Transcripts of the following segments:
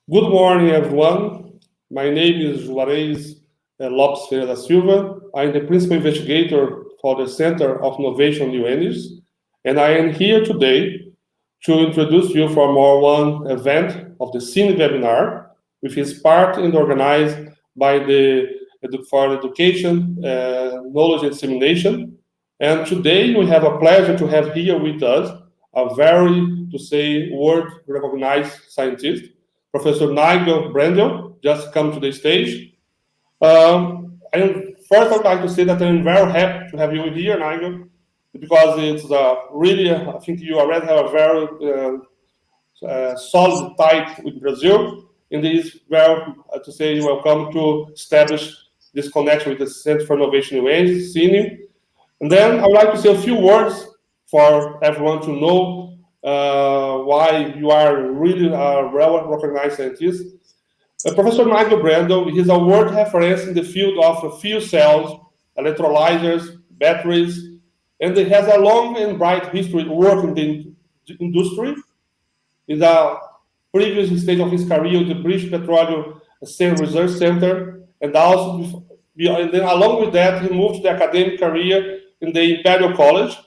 Good morning, everyone. My name is Juarez Lopes Ferreira da Silva. I'm the principal investigator for the Center of Innovation New Energies, and I am here today to introduce you for one event of the CINE Webinar, which is part and organized by the for Education, Knowledge and Dissemination. And today we have a pleasure to have here with us a very, to say, world-recognized scientist, Professor Nigel Brandon, just come to the stage. And first, I'd like to say that I'm very happy to have you here, Nigel, because it's really, I think you already have a very solid tie with Brazil, and it is very, to say, welcome to establish this connection with the Center for Innovation in Ways, CINE. And then I would like to say a few words for everyone to know why you are really a well-recognized scientist. Professor Nigel Brandon is a world reference in the field of fuel cells, electrolysers, batteries, and he has a long and bright history working in the industry. In the previous stage of his career, the British Petroleum Research Center, and also, and then along with that, he moved to the academic career in the Imperial College.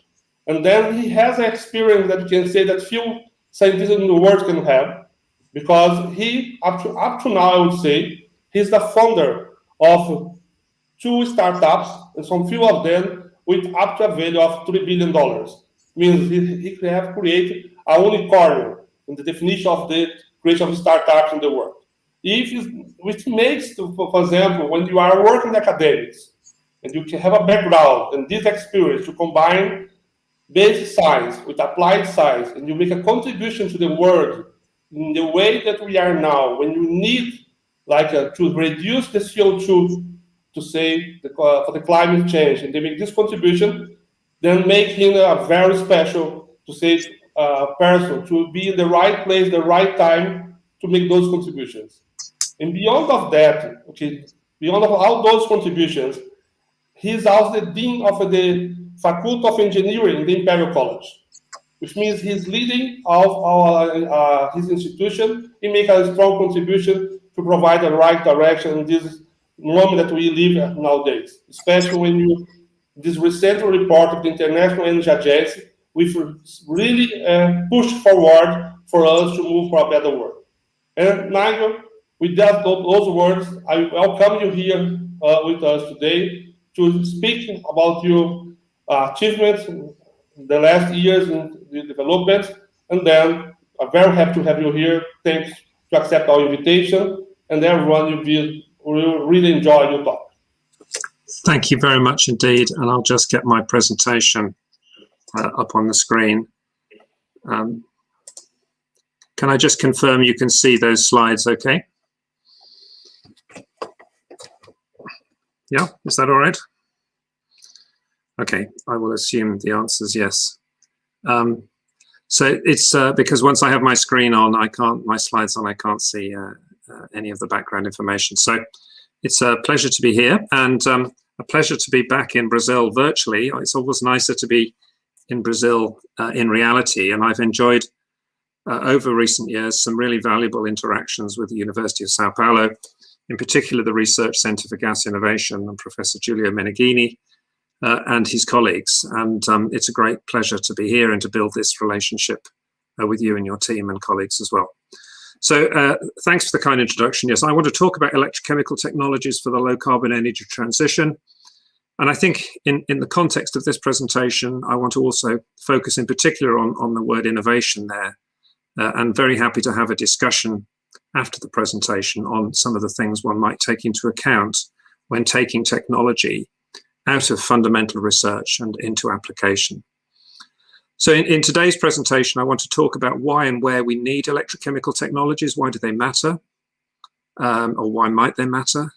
And then he has an experience that you can say that few scientists in the world can have, because he, up to now, I would say, he's the founder of 2 startups, and some few of them with up to a value of $3 billion. Means he have created a unicorn in the definition of the creation of startups in the world. Which makes, for example, when you are working in academics, and you can have a background and this experience to combine basic science with applied science, and you make a contribution to the world in the way that we are now, when you need to reduce the CO2 to say for the climate change, and they make this contribution, then make him a very special, to say, person to be in the right place, the right time to make those contributions. And beyond of that, beyond of all those contributions, he's also the dean of the Faculty of Engineering in the Imperial College, which means he's leading of his institution. He makes a strong contribution to provide the right direction in this moment that we live nowadays, especially when this recent report of the International Energy Agency, which really push forward for us to move for a better world. And Nigel, with those words, I welcome you here with us today to speak about your achievements in the last years in the development, and then I'm very happy to have you here. Thanks to accept our invitation, and everyone will really enjoy your talk. Thank you very much indeed, and I'll just get my presentation up on the screen. Can I just confirm you can see those slides okay? Yeah, is that all right? Okay, I will assume the answer is yes. So it's because once I have my screen on, my slides on, I can't see any of the background information. So it's a pleasure to be here, and a pleasure to be back in Brazil virtually. It's always nicer to be in Brazil in reality, and I've enjoyed over recent years some really valuable interactions with the University of Sao Paulo, in particular the Research Center for Gas Innovation and Professor Giulio Meneghini and his colleagues. And it's a great pleasure to be here and to build this relationship with you and your team and colleagues as well. So thanks for the kind introduction. Yes, I want to talk about electrochemical technologies for the low carbon energy transition. And I think in the context of this presentation, I want to also focus in particular on the word innovation there. And very happy to have a discussion after the presentation on some of the things one might take into account when taking technology out of fundamental research and into application. So in today's presentation, I want to talk about why and where we need electrochemical technologies. Why do they matter? Or why might they matter?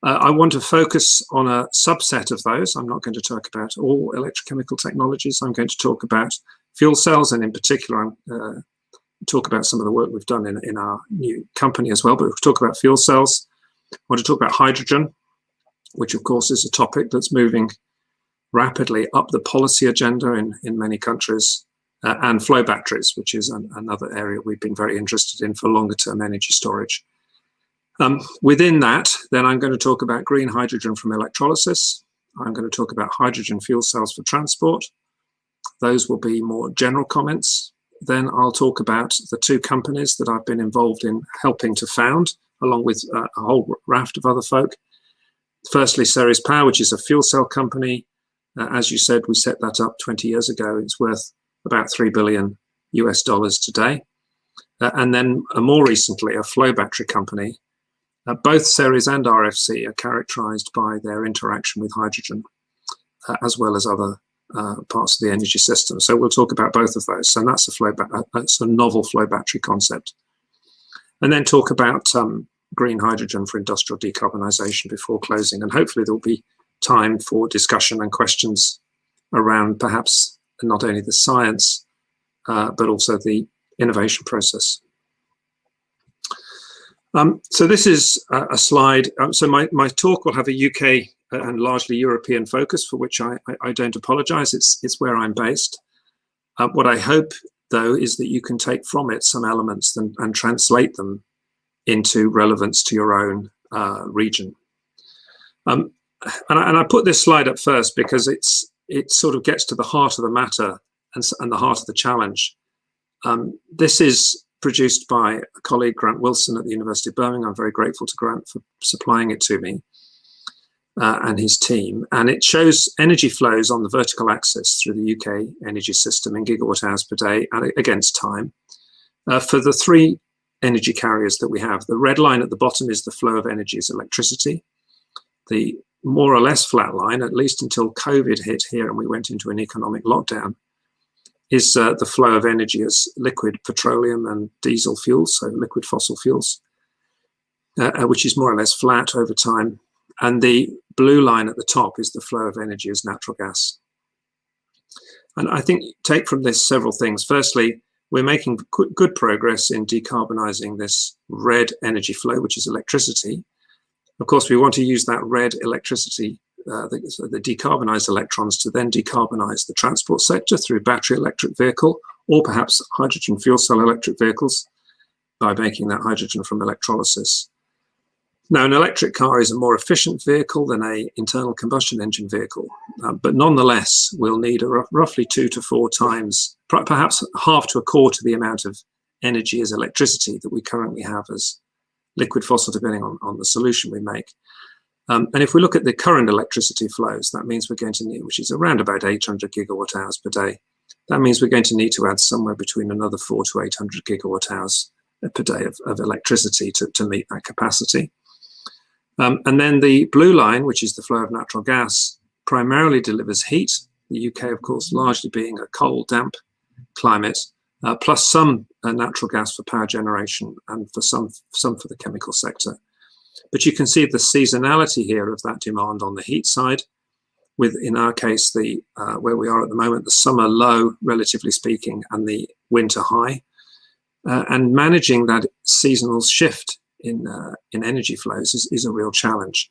I want to focus on a subset of those. I'm not going to talk about all electrochemical technologies. I'm going to talk about fuel cells, and in particular, talk about some of the work we've done in our new company as well, but we'll talk about fuel cells. I want to talk about hydrogen, which of course is a topic that's moving rapidly up the policy agenda in many countries, and flow batteries, which is another area we've been very interested in for longer term energy storage. Within that, then I'm going to talk about green hydrogen from electrolysis. I'm going to talk about hydrogen fuel cells for transport. Those will be more general comments. Then I'll talk about the two companies that I've been involved in helping to found, along with a whole raft of other folk. Firstly, Ceres Power, which is a fuel cell company. As you said, we set that up 20 years ago. It's worth about $3 billion today. And then more recently, a flow battery company. Both Ceres and RFC are characterized by their interaction with hydrogen, as well as other parts of the energy system. So we'll talk about both of those. So that's that's a novel flow battery concept. And then talk about green hydrogen for industrial decarbonisation before closing. And hopefully there'll be time for discussion and questions around perhaps not only the science, but also the innovation process. So this is a slide. So my talk will have a UK and largely European focus, for which I don't apologise. It's where I'm based. What I hope, though, is that you can take from it some elements and translate them into relevance to your own region. And I put this slide up first because it sort of gets to the heart of the matter and the heart of the challenge. This is produced by a colleague, Grant Wilson, at the University of Birmingham. I'm very grateful to Grant for supplying it to me and his team. And it shows energy flows on the vertical axis through the UK energy system in gigawatt hours per day against time for the three energy carriers that we have. The red line at the bottom is the flow of energy as electricity. The more or less flat line, at least until COVID hit here and we went into an economic lockdown, is the flow of energy as liquid petroleum and diesel fuels, so liquid fossil fuels, which is more or less flat over time. And the blue line at the top is the flow of energy as natural gas. And I think take from this several things. Firstly, we're making good progress in decarbonising this red energy flow, which is electricity. Of course, we want to use that red electricity, the decarbonised electrons, to then decarbonise the transport sector through battery electric vehicle, or perhaps hydrogen fuel cell electric vehicles, by making that hydrogen from electrolysis. Now, an electric car is a more efficient vehicle than an internal combustion engine vehicle, but nonetheless, we'll need roughly 2 to 4 times, perhaps half to a quarter the amount of energy as electricity that we currently have as liquid fossil, depending on the solution we make. And if we look at the current electricity flows, that means we're going to need, which is around about 800 gigawatt hours per day. That means we're going to need to add somewhere between another 400 to 800 gigawatt hours per day of electricity to meet that capacity. And then the blue line, which is the flow of natural gas, primarily delivers heat. The UK, of course, largely being a cold, damp climate, plus some natural gas for power generation and for some for the chemical sector. But you can see the seasonality here of that demand on the heat side, with, in our case, the where we are at the moment, the summer low, relatively speaking, and the winter high. And managing that seasonal shift in energy flows is a real challenge,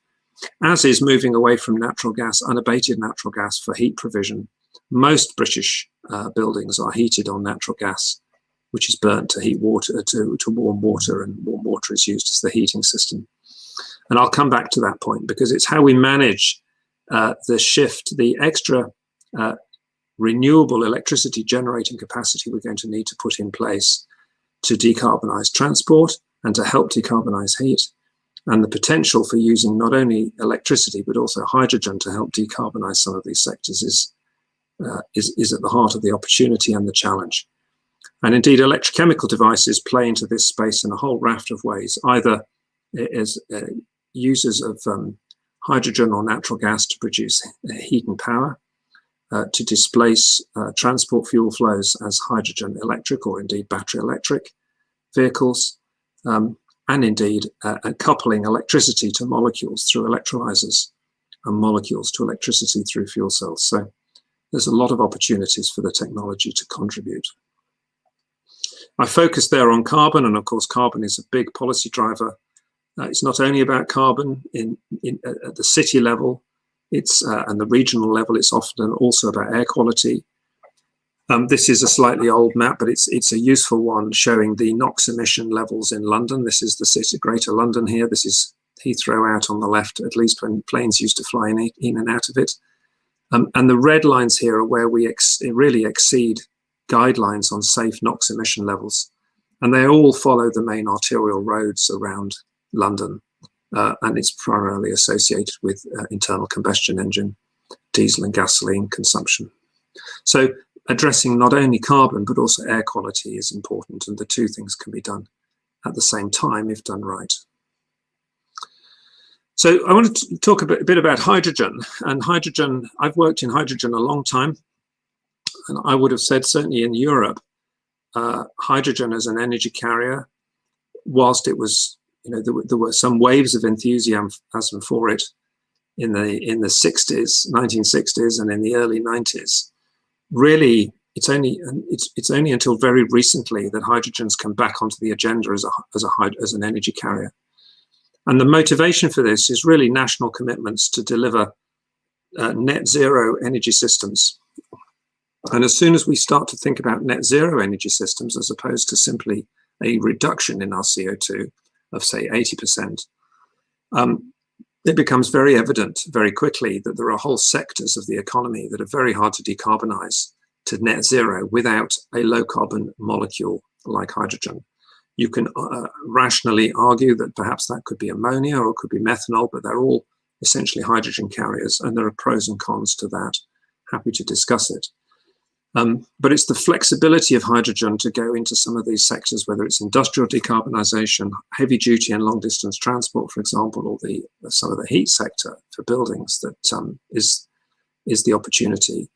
as is moving away from natural gas, unabated natural gas for heat provision. Most British buildings are heated on natural gas, which is burnt to heat water, to warm water, and warm water is used as the heating system. And I'll come back to that point, because it's how we manage the shift, the extra renewable electricity generating capacity we're going to need to put in place to decarbonise transport and to help decarbonise heat, and the potential for using not only electricity but also hydrogen to help decarbonise some of these sectors is at the heart of the opportunity and the challenge. And indeed, electrochemical devices play into this space in a whole raft of ways, either as users of hydrogen or natural gas to produce heat and power, to displace transport fuel flows as hydrogen electric or indeed battery electric vehicles, and indeed coupling electricity to molecules through electrolysers and molecules to electricity through fuel cells. So there's a lot of opportunities for the technology to contribute. I focus there on carbon, and of course carbon is a big policy driver. It's not only about carbon at the city level, and the regional level. It's often also about air quality. This is a slightly old map, but it's a useful one showing the NOx emission levels in London. This is the city, Greater London here. This is Heathrow out on the left, at least when planes used to fly in and out of it. And the red lines here are where we really exceed guidelines on safe NOx emission levels. And they all follow the main arterial roads around London. And it's primarily associated with internal combustion engine, diesel and gasoline consumption. So addressing not only carbon, but also air quality is important. And the two things can be done at the same time if done right. So I want to talk a bit about hydrogen. And hydrogen, I've worked in hydrogen a long time. And I would have said certainly in Europe, hydrogen as an energy carrier, whilst it was, there were some waves of enthusiasm for it in the 60s, 1960s, and in the early 90s. Really, it's only until very recently that hydrogen's come back onto the agenda as an energy carrier. And the motivation for this is really national commitments to deliver net zero energy systems. And as soon as we start to think about net zero energy systems, as opposed to simply a reduction in our CO2 of, say, 80%, it becomes very evident very quickly that there are whole sectors of the economy that are very hard to decarbonize to net zero without a low carbon molecule like hydrogen. You can rationally argue that perhaps that could be ammonia or it could be methanol, but they're all essentially hydrogen carriers, and there are pros and cons to that. Happy to discuss it. But it's the flexibility of hydrogen to go into some of these sectors, whether it's industrial decarbonisation, heavy duty and long distance transport, for example, or some of the heat sector for buildings, that is the opportunity.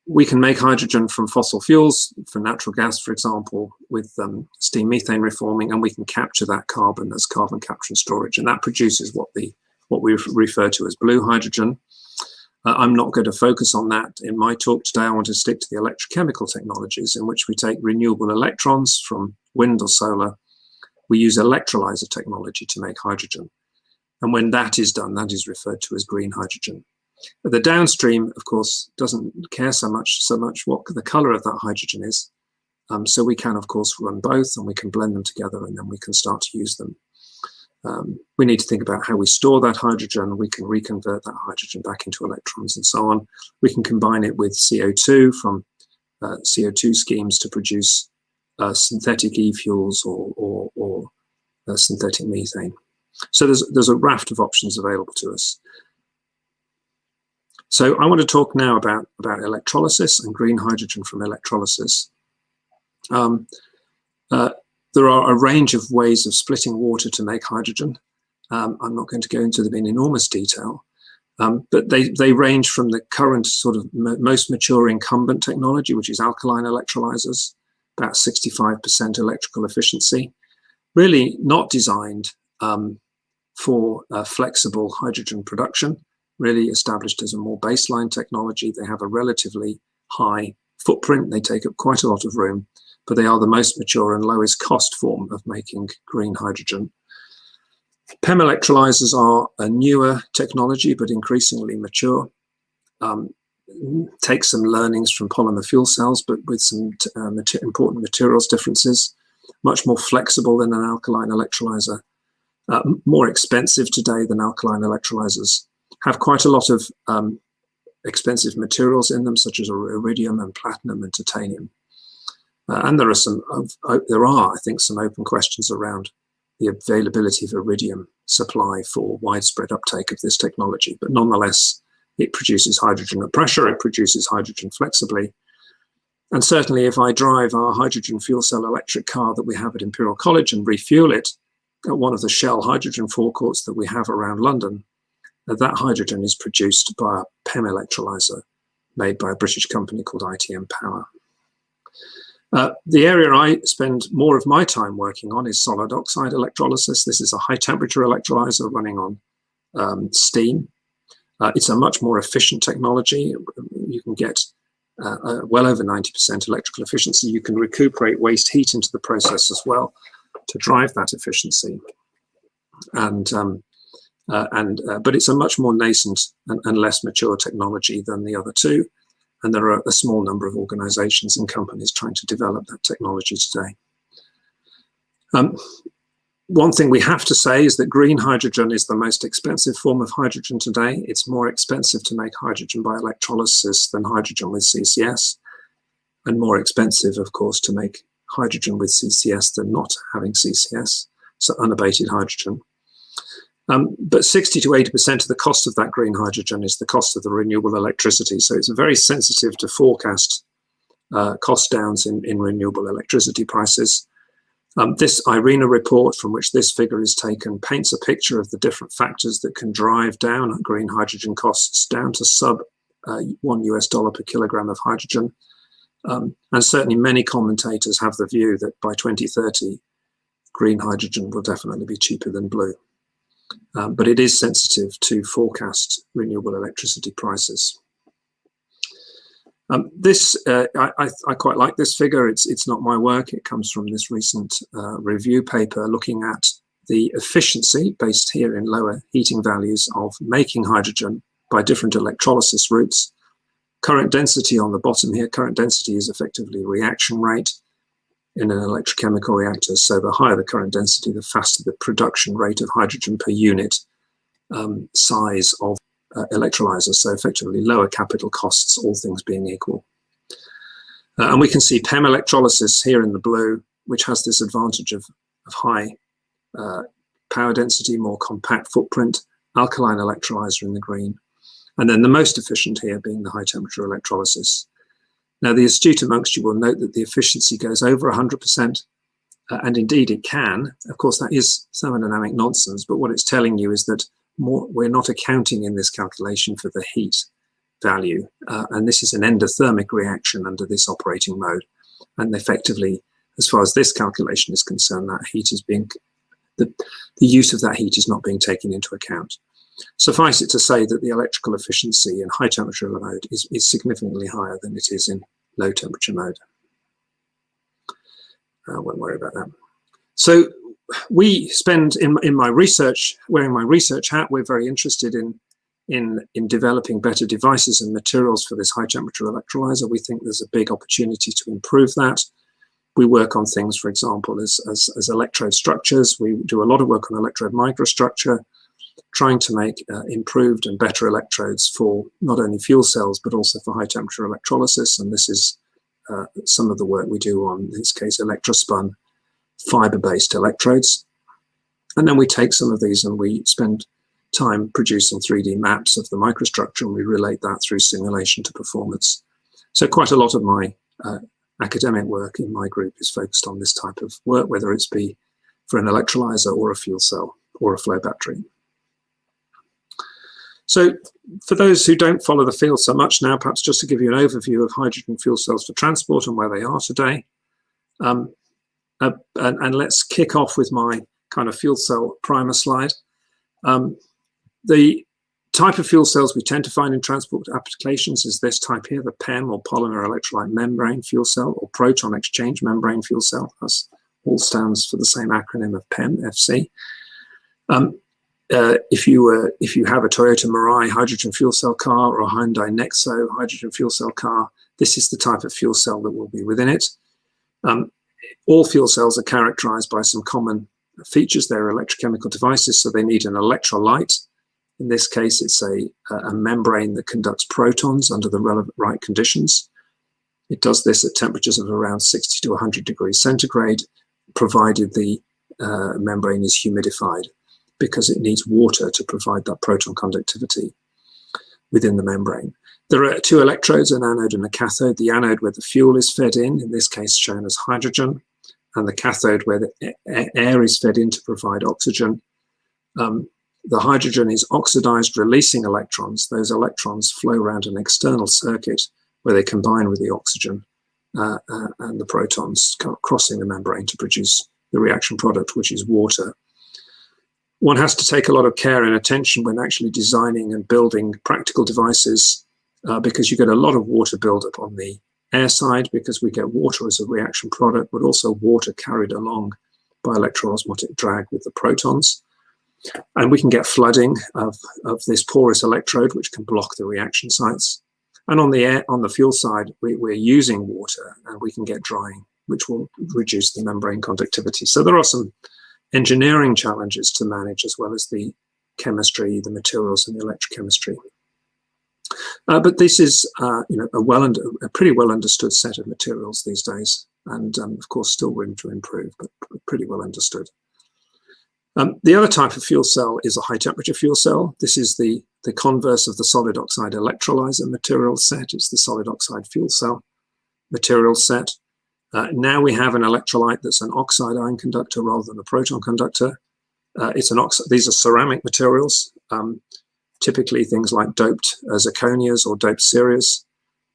We can make hydrogen from fossil fuels, from natural gas, for example, with steam methane reforming, and we can capture that carbon as carbon capture and storage, and that produces what we refer to as blue hydrogen. I'm not going to focus on that in my talk today. I want to stick to the electrochemical technologies, in which we take renewable electrons from wind or solar. We use electrolyser technology to make hydrogen. And when that is done, that is referred to as green hydrogen. But the downstream, of course, doesn't care so much what the colour of that hydrogen is. So we can, of course, run both, and we can blend them together, and then we can start to use them. We need to think about how we store that hydrogen. We can reconvert that hydrogen back into electrons and so on. We can combine it with CO2 from CO2 schemes to produce synthetic e-fuels or synthetic methane. So there's a raft of options available to us. So I want to talk now about electrolysis and green hydrogen from electrolysis. There are a range of ways of splitting water to make hydrogen. I'm not going to go into them in enormous detail, but they range from the current sort of most mature incumbent technology, which is alkaline electrolysers, about 65% electrical efficiency, really not designed for flexible hydrogen production, really established as a more baseline technology. They have a relatively high footprint. They take up quite a lot of room, but they are the most mature and lowest cost form of making green hydrogen. PEM electrolysers are a newer technology, but increasingly mature. Take some learnings from polymer fuel cells, but with some important materials differences. Much more flexible than an alkaline electrolyser. More expensive today than alkaline electrolysers. Have quite a lot of expensive materials in them, such as iridium and platinum and titanium. And there are, I think, some open questions around the availability of iridium supply for widespread uptake of this technology. But nonetheless, it produces hydrogen at pressure, it produces hydrogen flexibly. And certainly if I drive our hydrogen fuel cell electric car that we have at Imperial College and refuel it at one of the Shell hydrogen forecourts that we have around London, that hydrogen is produced by a PEM electrolyser made by a British company called ITM Power. The area I spend more of my time working on is solid oxide electrolysis. This is a high temperature electrolyser running on steam. It's a much more efficient technology. You can get well over 90% electrical efficiency. You can recuperate waste heat into the process as well to drive that efficiency. But it's a much more nascent and less mature technology than the other two. and there are a small number of organizations and companies trying to develop that technology today. One thing we have to say is that green hydrogen is the most expensive form of hydrogen today. It's more expensive to make hydrogen by electrolysis than hydrogen with CCS, and more expensive, of course, to make hydrogen with CCS than not having CCS, so unabated hydrogen. But 60 to 80% of the cost of that green hydrogen is the cost of the renewable electricity. So it's very sensitive to forecast cost downs in renewable electricity prices. This IRENA report, from which this figure is taken, paints a picture of the different factors that can drive down green hydrogen costs down to sub $1 per kilogram of hydrogen. And certainly many commentators have the view that by 2030, green hydrogen will definitely be cheaper than blue. But it is sensitive to forecast renewable electricity prices. I quite like this figure. It's not my work. It comes from this recent review paper looking at the efficiency, based here in lower heating values, of making hydrogen by different electrolysis routes. Current density on the bottom here, current density is effectively reaction rate in an electrochemical reactor. So the higher the current density, the faster the production rate of hydrogen per unit size of electrolysers. So effectively lower capital costs, all things being equal. And we can see PEM electrolysis here in the blue, which has this advantage of high power density, more compact footprint, alkaline electrolyser in the green. And then the most efficient here being the high temperature electrolysis. Now, the astute amongst you will note that the efficiency goes over 100%, and indeed it can. Of course, that is thermodynamic nonsense, but what it's telling you is that we're not accounting in this calculation for the heat value, and this is an endothermic reaction under this operating mode. And effectively, as far as this calculation is concerned, that heat is being, the use of that heat is not being taken into account. Suffice it to say that the electrical efficiency in high temperature mode is significantly higher than it is in low temperature mode. I won't worry about that. So we spend, in my research, wearing my research hat, we're very interested in developing better devices and materials for this high temperature electrolyser. We think there's a big opportunity to improve that. We work on things, for example, as electrode structures. We do a lot of work on electrode microstructure, trying to make improved and better electrodes for not only fuel cells, but also for high temperature electrolysis. And this is some of the work we do on, in this case, electrospun fiber-based electrodes. And then we take some of these and we spend time producing 3D maps of the microstructure, and we relate that through simulation to performance. So quite a lot of my academic work in my group is focused on this type of work, whether it's be for an electrolyser or a fuel cell or a flow battery. So for those who don't follow the field so much now, perhaps just to give you an overview of hydrogen fuel cells for transport and where they are today. And let's kick off with my kind of fuel cell primer slide. The type of fuel cells we tend to find in transport applications is this type here, the PEM or polymer electrolyte membrane fuel cell, or proton exchange membrane fuel cell. That's all stands for the same acronym of PEM, FC. If you have a Toyota Mirai hydrogen fuel cell car or a Hyundai Nexo hydrogen fuel cell car, this is the type of fuel cell that will be within it. All fuel cells are characterized by some common features. They're electrochemical devices, so they need an electrolyte. In this case, it's a membrane that conducts protons under the relevant right conditions. It does this at temperatures of around 60 to 100 degrees centigrade, provided the membrane is humidified, because it needs water to provide that proton conductivity within the membrane. There are two electrodes, an anode and a cathode. The anode where the fuel is fed in this case shown as hydrogen, and the cathode where the air is fed in to provide oxygen. The hydrogen is oxidized, releasing electrons. Those electrons flow around an external circuit where they combine with the oxygen and the protons crossing the membrane to produce the reaction product, which is water. One has to take a lot of care and attention when actually designing and building practical devices, because you get a lot of water buildup on the air side, because we get water as a reaction product, but also water carried along by electroosmotic drag with the protons. And we can get flooding of this porous electrode, which can block the reaction sites. And on the fuel side, we're using water, and we can get drying, which will reduce the membrane conductivity. So there are some engineering challenges to manage, as well as the chemistry, the materials, and the electrochemistry. But this is, a pretty well understood set of materials these days, and of course, still room to improve, but pretty well understood. The other type of fuel cell is a high temperature fuel cell. This is the converse of the solid oxide electrolyzer material set. It's the solid oxide fuel cell material set. Now we have an electrolyte that's an oxide ion conductor rather than a proton conductor. These are ceramic materials, typically things like doped zirconias or doped Ceres,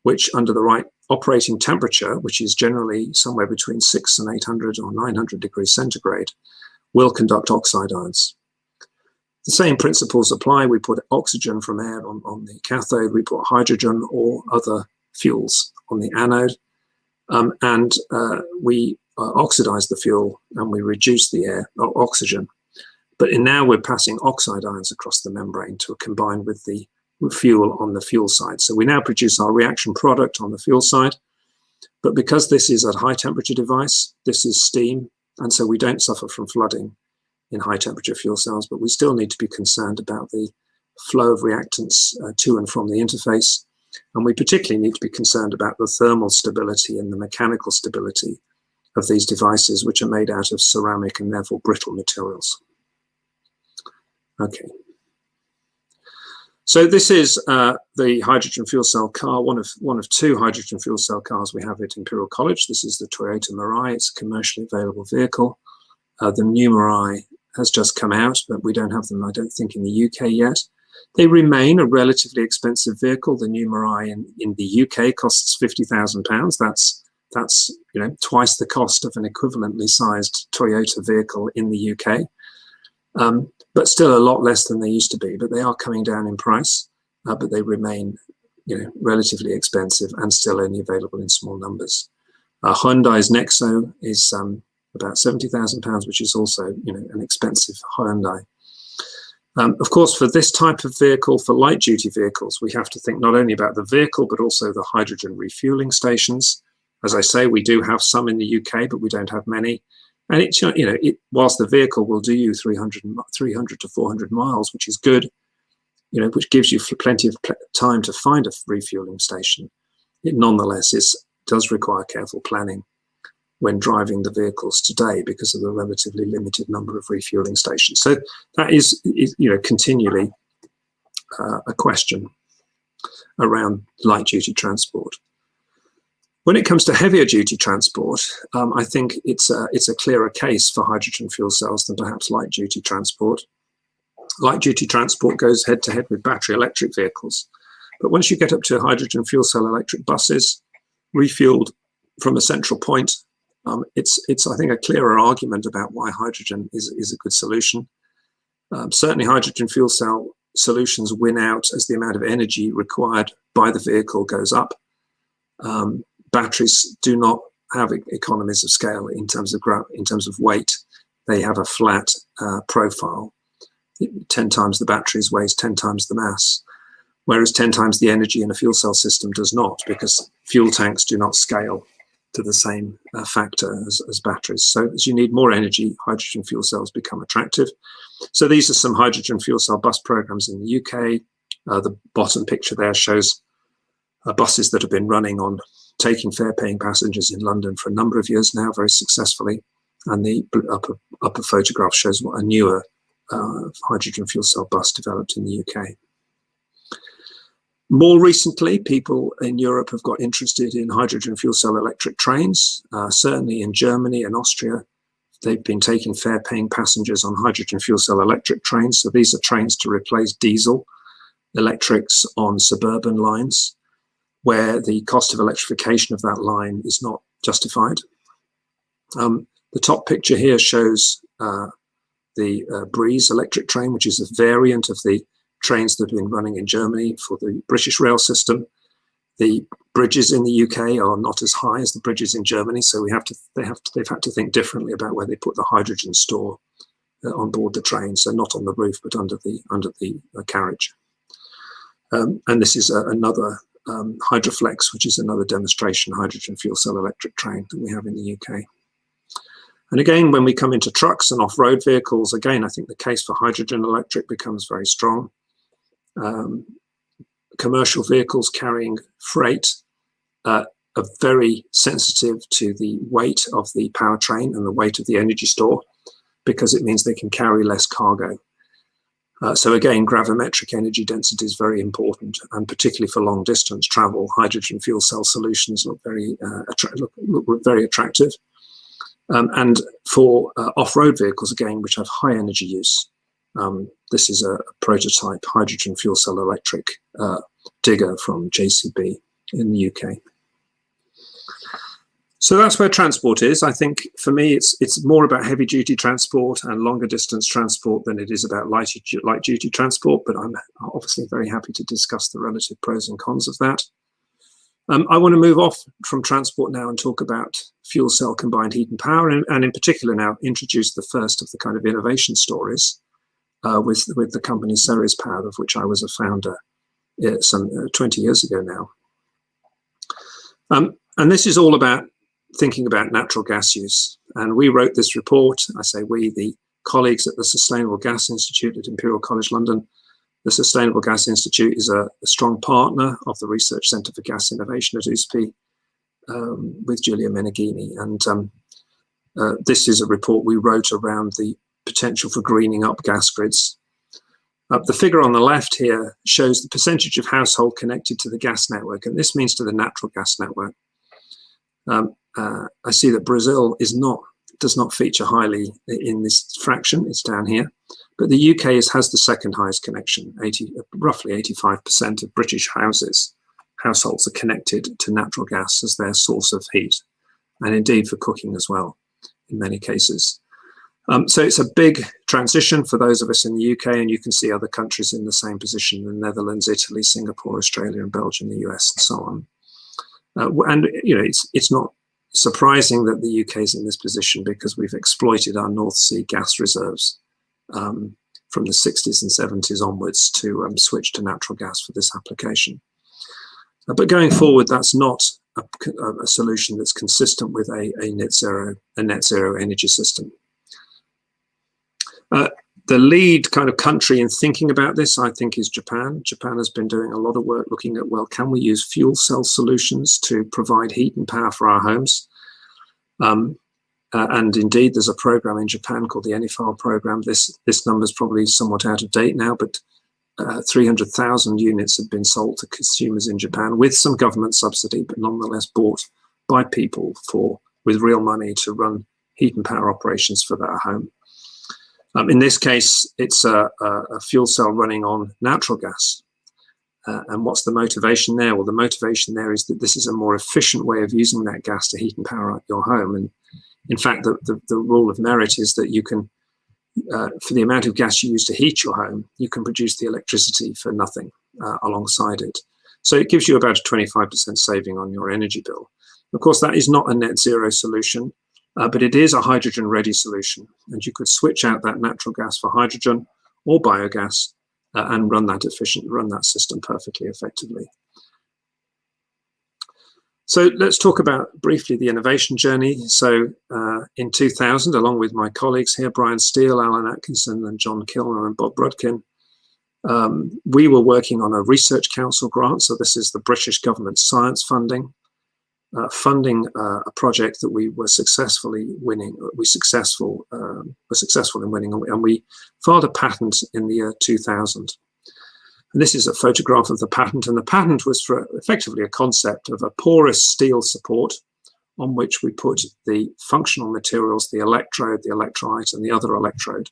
which under the right operating temperature, which is generally somewhere between 600 and 800 or 900 degrees centigrade, will conduct oxide ions. The same principles apply. We put oxygen from air on the cathode, we put hydrogen or other fuels on the anode, and we oxidize the fuel and we reduce the air or oxygen. But now we're passing oxide ions across the membrane to combine with the fuel on the fuel side. So we now produce our reaction product on the fuel side, but because this is a high temperature device, this is steam, and so we don't suffer from flooding in high temperature fuel cells, but we still need to be concerned about the flow of reactants to and from the interface. And we particularly need to be concerned about the thermal stability and the mechanical stability of these devices, which are made out of ceramic and therefore brittle materials. Okay. So this is the hydrogen fuel cell car, one of two hydrogen fuel cell cars we have at Imperial College. This is the Toyota Mirai. It's a commercially available vehicle. The new Mirai has just come out, but we don't have them, I don't think, in the UK yet. They remain a relatively expensive vehicle. The new Mirai in the UK costs £50,000. That's twice the cost of an equivalently sized Toyota vehicle in the UK. But still a lot less than they used to be. But they are coming down in price, but they remain, relatively expensive and still only available in small numbers. Hyundai's Nexo is about £70,000, which is also, an expensive Hyundai. Of course, for this type of vehicle, for light-duty vehicles, we have to think not only about the vehicle, but also the hydrogen refueling stations. As I say, we do have some in the UK, but we don't have many. And it's, whilst the vehicle will do you 300 to 400 miles, which is good, which gives you plenty of time to find a refueling station, it nonetheless does require careful planning when driving the vehicles today because of the relatively limited number of refueling stations. So that is continually a question around light-duty transport. When it comes to heavier duty transport, I think it's a clearer case for hydrogen fuel cells than perhaps light duty transport. Light duty transport goes head to head with battery electric vehicles. But once you get up to hydrogen fuel cell electric buses, refueled from a central point, it's I think a clearer argument about why hydrogen is a good solution. Certainly hydrogen fuel cell solutions win out as the amount of energy required by the vehicle goes up. Batteries do not have economies of scale in terms of weight. They have a flat profile. 10 times the batteries weighs 10 times the mass, whereas 10 times the energy in a fuel cell system does not, because fuel tanks do not scale to the same factor as batteries. So as you need more energy, hydrogen fuel cells become attractive. So these are some hydrogen fuel cell bus programs in the UK. The bottom picture there shows buses that have been running on taking fare-paying passengers in London for a number of years now, very successfully. And the upper photograph shows what a newer hydrogen fuel cell bus developed in the UK. More recently, people in Europe have got interested in hydrogen fuel cell electric trains. Certainly in Germany and Austria, they've been taking fare-paying passengers on hydrogen fuel cell electric trains. So these are trains to replace diesel electrics on suburban lines, where the cost of electrification of that line is not justified. The top picture here shows the Breeze electric train, which is a variant of the trains that have been running in Germany for the British rail system. The bridges in the UK are not as high as the bridges in Germany, so they've had to think differently about where they put the hydrogen store on board the train, so not on the roof but under the carriage. And this is another Hydroflex, which is another demonstration hydrogen fuel cell electric train that we have in the UK. And again, when we come into trucks and off-road vehicles, again, I think the case for hydrogen electric becomes very strong. Commercial vehicles carrying freight are very sensitive to the weight of the powertrain and the weight of the energy store, because it means they can carry less cargo. So again, gravimetric energy density is very important, and particularly for long distance travel, hydrogen fuel cell solutions look very attractive. And for off-road vehicles, again, which have high energy use, this is a prototype hydrogen fuel cell electric digger from JCB in the UK. So that's where transport is. I think for me, it's more about heavy duty transport and longer distance transport than it is about light duty transport, but I'm obviously very happy to discuss the relative pros and cons of that. I want to move off from transport now and talk about fuel cell combined heat and power, and in particular now introduce the first of the kind of innovation stories with the company Ceres Power, of which I was a founder some 20 years ago now. And this is all about thinking about natural gas use. And we wrote this report. I say we, the colleagues at the Sustainable Gas Institute at Imperial College London. The Sustainable Gas Institute is a strong partner of the Research Centre for Gas Innovation at USP with Giulia Meneghini. And this is a report we wrote around the potential for greening up gas grids. The figure on the left here shows the percentage of household connected to the gas network, and this means to the natural gas network. I see that Brazil does not feature highly in this fraction. It's down here, but the UK has the second highest connection. Roughly 85% of British households are connected to natural gas as their source of heat, and indeed for cooking as well in many cases. So it's a big transition for those of us in the UK, and you can see other countries in the same position: the Netherlands, Italy, Singapore, Australia, and Belgium, the US, and so on. And you know, it's not surprising that the UK is in this position, because we've exploited our North Sea gas reserves from the 60s and 70s onwards to switch to natural gas for this application. But going forward, that's not a solution that's consistent with a net zero energy system. The lead kind of country in thinking about this, I think, is Japan. Japan has been doing a lot of work looking at, well, can we use fuel cell solutions to provide heat and power for our homes? And indeed, there's a program in Japan called the ENIFAL program. This number is probably somewhat out of date now, but 300,000 units have been sold to consumers in Japan with some government subsidy, but nonetheless bought by people with real money to run heat and power operations for their home. In this case, it's a fuel cell running on natural gas. And what's the motivation there? Well, the motivation there is that this is a more efficient way of using that gas to heat and power your home. And in fact, the rule of merit is that you can, for the amount of gas you use to heat your home, you can produce the electricity for nothing alongside it. So it gives you about a 25% saving on your energy bill. Of course, that is not a net zero solution. But it is a hydrogen-ready solution, and you could switch out that natural gas for hydrogen or biogas and run that system perfectly effectively. So let's talk about briefly the innovation journey. So in 2000, along with my colleagues here, Brian Steele, Alan Atkinson, and John Kilner and Bob Brudkin, we were working on a Research Council grant. So this is the British government science funding. Funding a project that we were successfully winning. Were successful in winning, and we filed a patent in the year 2000. And this is a photograph of the patent, and the patent was for effectively a concept of a porous steel support on which we put the functional materials, the electrode, the electrolyte, and the other electrode,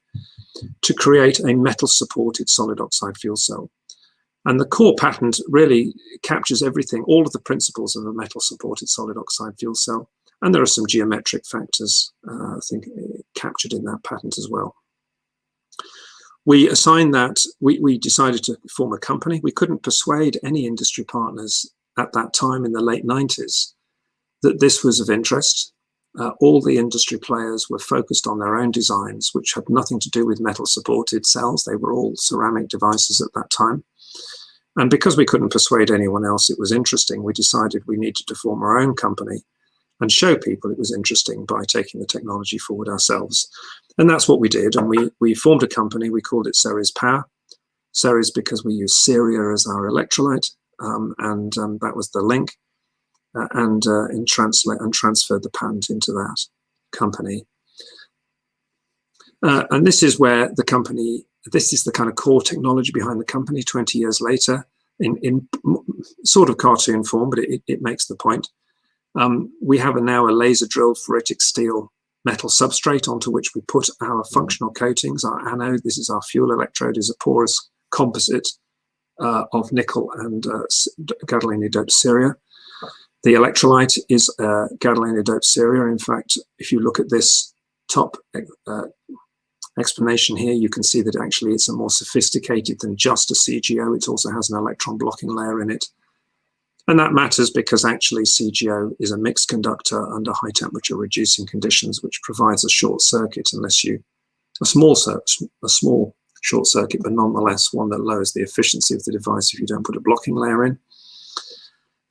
to create a metal-supported solid oxide fuel cell. And the core patent really captures everything, all of the principles of a metal-supported solid oxide fuel cell. And there are some geometric factors, I think, captured in that patent as well. We assigned that, we decided to form a company. We couldn't persuade any industry partners at that time in the late 90s that this was of interest. All the industry players were focused on their own designs, which had nothing to do with metal-supported cells. They were all ceramic devices at that time. And because we couldn't persuade anyone else it was interesting, we decided we needed to form our own company and show people it was interesting by taking the technology forward ourselves. And that's what we did. And we formed a company. We called it Ceres Power. Ceres because we use Ceria as our electrolyte, and that was the link. And transferred the patent into that company. And this is where the company, this is the kind of core technology behind the company 20 years later, in sort of cartoon form, but it makes the point. We have now a laser drilled ferritic steel metal substrate onto which we put our functional coatings. Our anode, this is our fuel electrode, is a porous composite of nickel and gadolinium-doped ceria. The electrolyte is gadolinium-doped ceria. In fact, if you look at this top explanation here, you can see that actually it's a more sophisticated than just a CGO. It also has an electron blocking layer in it. And that matters because actually CGO is a mixed conductor under high temperature reducing conditions, which provides a short circuit unless you, a small short circuit, but nonetheless one that lowers the efficiency of the device if you don't put a blocking layer in.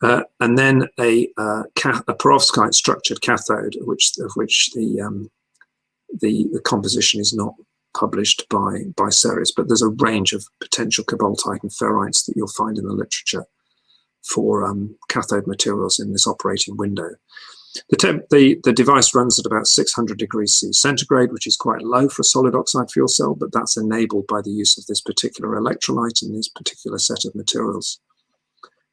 And then a perovskite structured cathode, of which the composition is not published by Ceres, but there's a range of potential cobaltite and ferrites that you'll find in the literature for cathode materials in this operating window. The device runs at about 600 degrees C centigrade, which is quite low for a solid oxide fuel cell, but that's enabled by the use of this particular electrolyte and this particular set of materials.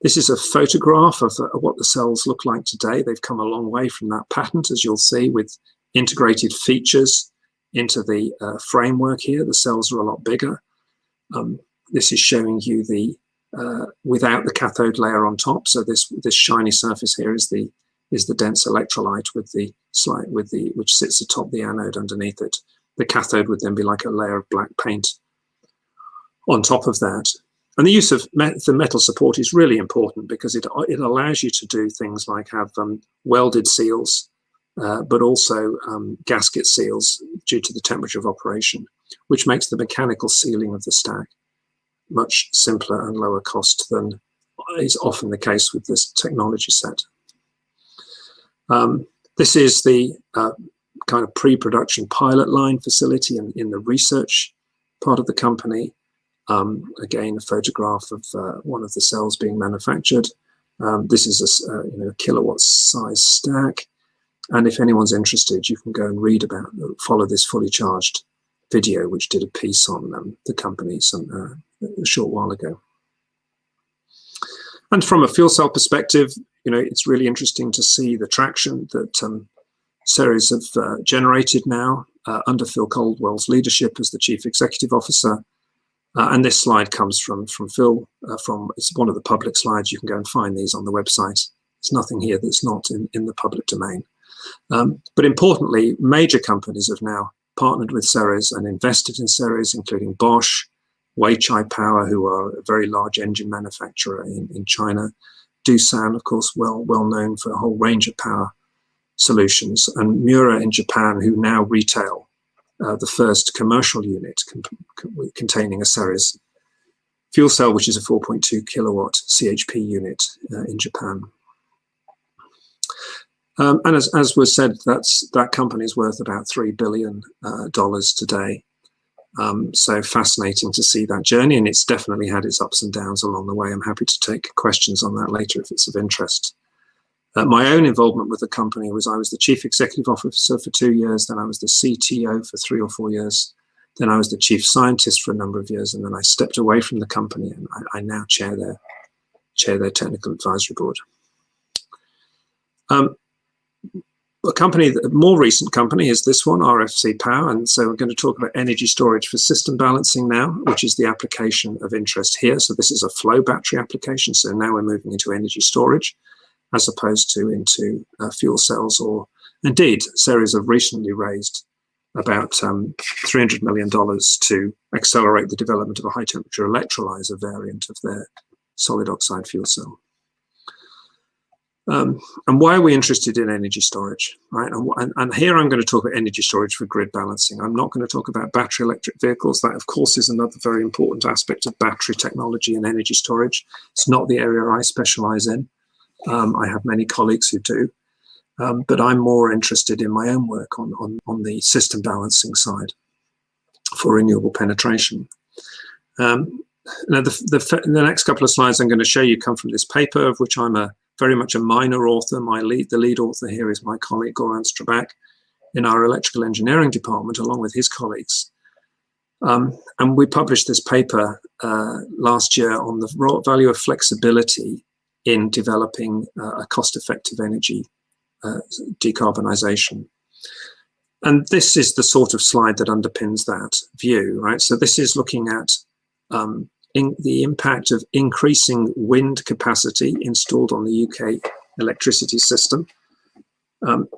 This is a photograph of what the cells look like today. They've come a long way from that patent, as you'll see, with integrated features into the framework here. The cells are a lot bigger. This is showing you the without the cathode layer on top. So this shiny surface here is the dense electrolyte which sits atop the anode underneath it. The cathode would then be like a layer of black paint on top of that. And the use of the metal support is really important because it allows you to do things like have welded seals, but also gasket seals due to the temperature of operation, which makes the mechanical sealing of the stack much simpler and lower cost than is often the case with this technology set. This is the kind of pre-production pilot line facility in the research part of the company. Again, a photograph of one of the cells being manufactured. This is a kilowatt size stack. And if anyone's interested, you can go and follow this fully charged video, which did a piece on the company a short while ago. And from a fuel cell perspective, it's really interesting to see the traction that Ceres have generated now under Phil Caldwell's leadership as the Chief Executive Officer. And this slide comes from Phil, it's one of the public slides. You can go and find these on the website. There's nothing here that's not in the public domain. But importantly, major companies have now partnered with Ceres and invested in Ceres, including Bosch, Weichai Power, who are a very large engine manufacturer in China, Doosan, of course, well known for a whole range of power solutions, and Miura in Japan, who now retail the first commercial unit containing a Ceres fuel cell, which is a 4.2 kilowatt CHP unit in Japan. And as was said, that company is worth about $3 billion today. So fascinating to see that journey, and it's definitely had its ups and downs along the way. I'm happy to take questions on that later if it's of interest. My own involvement with the company was I was the Chief Executive Officer for 2 years, then I was the CTO for 3 or 4 years, then I was the Chief Scientist for a number of years, and then I stepped away from the company, and I now chair their technical advisory board. A more recent company is this one, RFC Power, and so we're going to talk about energy storage for system balancing now, which is the application of interest here. So this is a flow battery application, so now we're moving into energy storage as opposed to into fuel cells, or indeed, Ceres have recently raised about $300 million to accelerate the development of a high temperature electrolyser variant of their solid oxide fuel cell. And why are we interested in energy storage, right? And here I'm going to talk about energy storage for grid balancing. I'm not going to talk about battery electric vehicles. That, of course, is another very important aspect of battery technology and energy storage. It's not the area I specialize in. I have many colleagues who do. But I'm more interested in my own work on the system balancing side for renewable penetration. Now, the next couple of slides I'm going to show you come from this paper, of which I'm very much a minor author. The lead author here is my colleague Goran Strabak in our electrical engineering department, along with his colleagues. And we published this paper last year on the value of flexibility in developing a cost-effective energy decarbonisation. And this is the sort of slide that underpins that view, right? So this is looking at the impact of increasing wind capacity installed on the UK electricity system.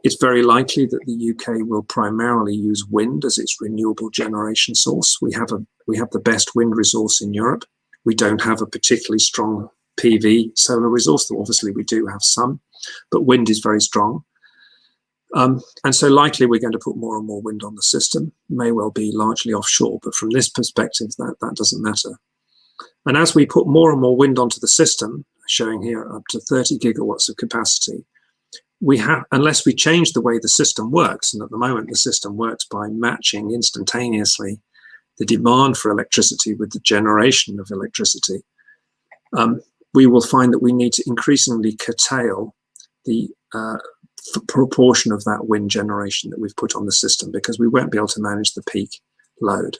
It's very likely that the UK will primarily use wind as its renewable generation source. We have the best wind resource in Europe. We don't have a particularly strong PV solar resource, though obviously we do have some, but wind is very strong. And so likely we're going to put more and more wind on the system. May well be largely offshore, but from this perspective, that doesn't matter. And as we put more and more wind onto the system, showing here up to 30 gigawatts of capacity, we have, unless we change the way the system works, and at the moment the system works by matching instantaneously the demand for electricity with the generation of electricity, we will find that we need to increasingly curtail the proportion of that wind generation that we've put on the system, because we won't be able to manage the peak load.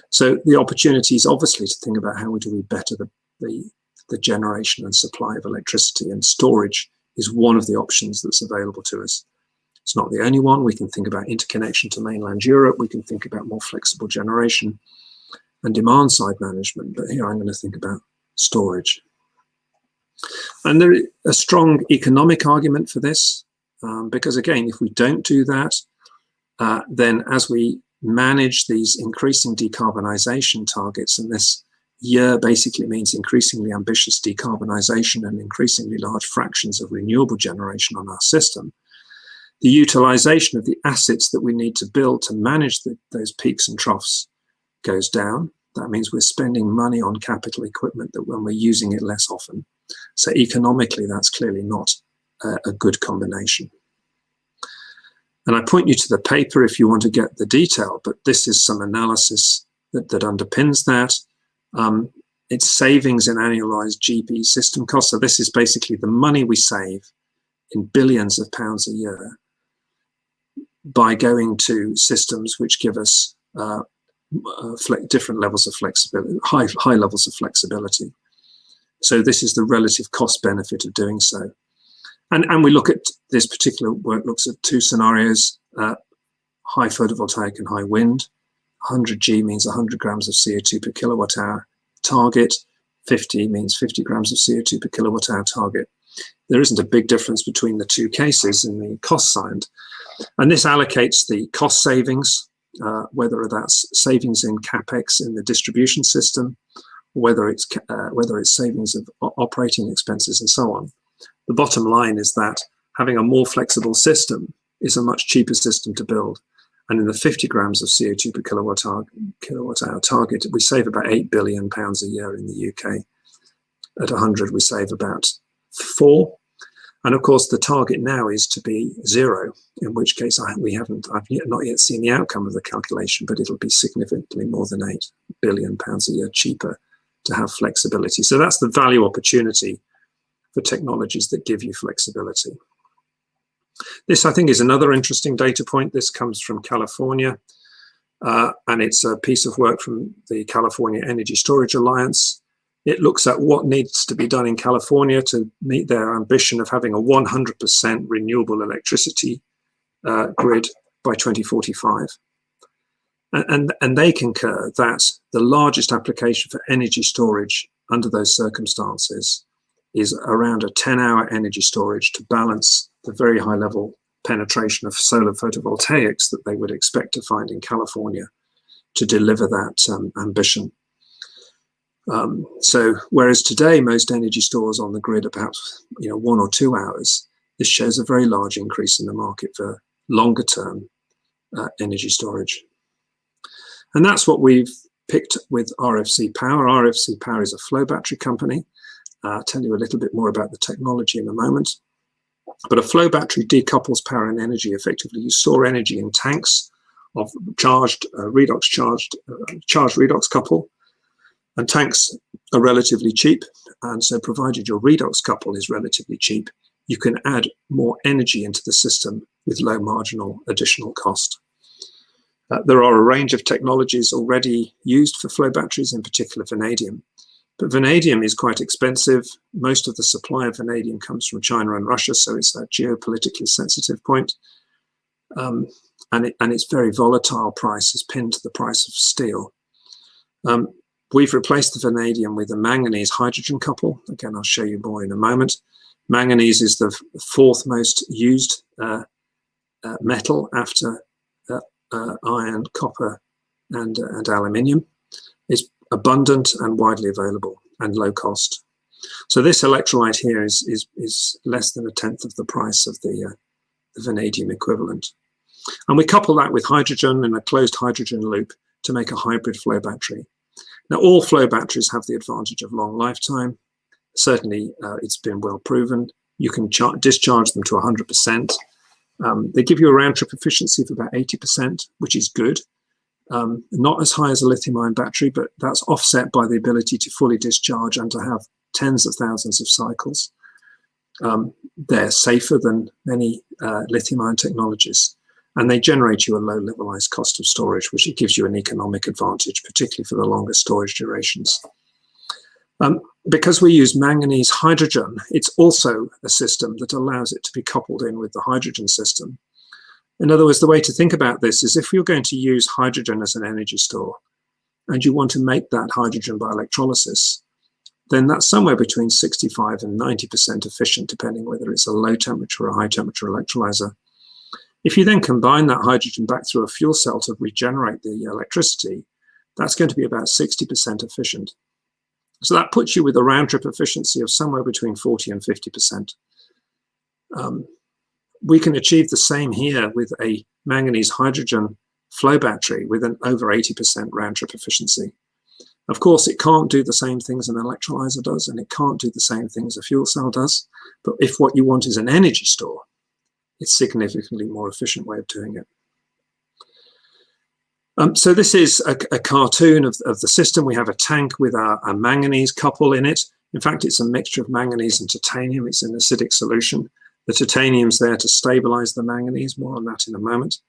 So the opportunity is obviously to think about how do we better the generation and supply of electricity, and storage is one of the options that's available to us. It's not the only one. We can think about interconnection to mainland Europe. We can think about more flexible generation and demand side management. But here I'm going to think about storage. And there is a strong economic argument for this, because again, if we don't do that, then as we manage these increasing decarbonisation targets, and this year basically means increasingly ambitious decarbonisation and increasingly large fractions of renewable generation on our system, the utilisation of the assets that we need to build to manage those peaks and troughs goes down. That means we're spending money on capital equipment that when we're using it less often. So economically, that's clearly not a good combination. And I point you to the paper if you want to get the detail, but this is some analysis that underpins that. It's savings in annualized GB system costs. So this is basically the money we save in billions of pounds a year by going to systems which give us different levels of flexibility, high levels of flexibility. So this is the relative cost benefit of doing so. And we look at this particular work, looks at two scenarios, high photovoltaic and high wind. 100G means 100 grams of CO2 per kilowatt hour target. 50 means 50 grams of CO2 per kilowatt hour target. There isn't a big difference between the two cases in the cost side. And this allocates the cost savings, whether that's savings in capex in the distribution system, whether it's savings of operating expenses and so on. The bottom line is that having a more flexible system is a much cheaper system to build. And in the 50 grams of CO2 per kilowatt hour target, we save about £8 billion a year in the UK. At 100, we save about 4. And of course, the target now is to be 0, in which case I've not yet seen the outcome of the calculation, but it'll be significantly more than £8 billion a year cheaper to have flexibility. So that's the value opportunity for technologies that give you flexibility. This, I think, is another interesting data point. This comes from California, and it's a piece of work from the California Energy Storage Alliance. It looks at what needs to be done in California to meet their ambition of having a 100% renewable electricity grid by 2045. And they concur that the largest application for energy storage under those circumstances is around a 10-hour energy storage to balance the very high level penetration of solar photovoltaics that they would expect to find in California to deliver that ambition. So whereas today most energy stores on the grid are perhaps 1 or 2 hours, this shows a very large increase in the market for longer term energy storage. And that's what we've picked with RFC Power. RFC Power is a flow battery company. I'll tell you a little bit more about the technology in a moment. But a flow battery decouples power and energy effectively. You store energy in tanks of charged charged redox couple, and tanks are relatively cheap. And so provided your redox couple is relatively cheap, you can add more energy into the system with low marginal additional cost. There are a range of technologies already used for flow batteries, in particular vanadium. But vanadium is quite expensive. Most of the supply of vanadium comes from China and Russia, so it's a geopolitically sensitive point. And its very volatile price is pinned to the price of steel. We've replaced the vanadium with a manganese hydrogen couple. Again, I'll show you more in a moment. Manganese is the fourth most used metal after iron, copper, and aluminium. It's abundant and widely available and low cost. So this electrolyte here is less than 1/10 of the price of the vanadium equivalent. And we couple that with hydrogen in a closed hydrogen loop to make a hybrid flow battery. Now, all flow batteries have the advantage of long lifetime. Certainly, it's been well proven. You can discharge them to 100%. They give you a round trip efficiency of about 80%, which is good. Not as high as a lithium-ion battery, but that's offset by the ability to fully discharge and to have tens of thousands of cycles. They're safer than many lithium-ion technologies, and they generate you a low levelized cost of storage, which it gives you an economic advantage, particularly for the longer storage durations. Because we use manganese hydrogen, it's also a system that allows it to be coupled in with the hydrogen system. In other words, the way to think about this is if you're going to use hydrogen as an energy store and you want to make that hydrogen by electrolysis, then that's somewhere between 65 and 90% efficient, depending whether it's a low temperature or a high temperature electrolyzer. If you then combine that hydrogen back through a fuel cell to regenerate the electricity, that's going to be about 60% efficient. So that puts you with a round trip efficiency of somewhere between 40 and 50%. We can achieve the same here with a manganese hydrogen flow battery with an over 80% round trip efficiency. Of course, it can't do the same things an electrolyzer does, and it can't do the same things a fuel cell does. But if what you want is an energy store, it's a significantly more efficient way of doing it. So this is a cartoon of the system. We have a tank with a manganese couple in it. In fact, it's a mixture of manganese and titanium. It's an acidic solution. The titanium's there to stabilize the manganese. More on that in a moment.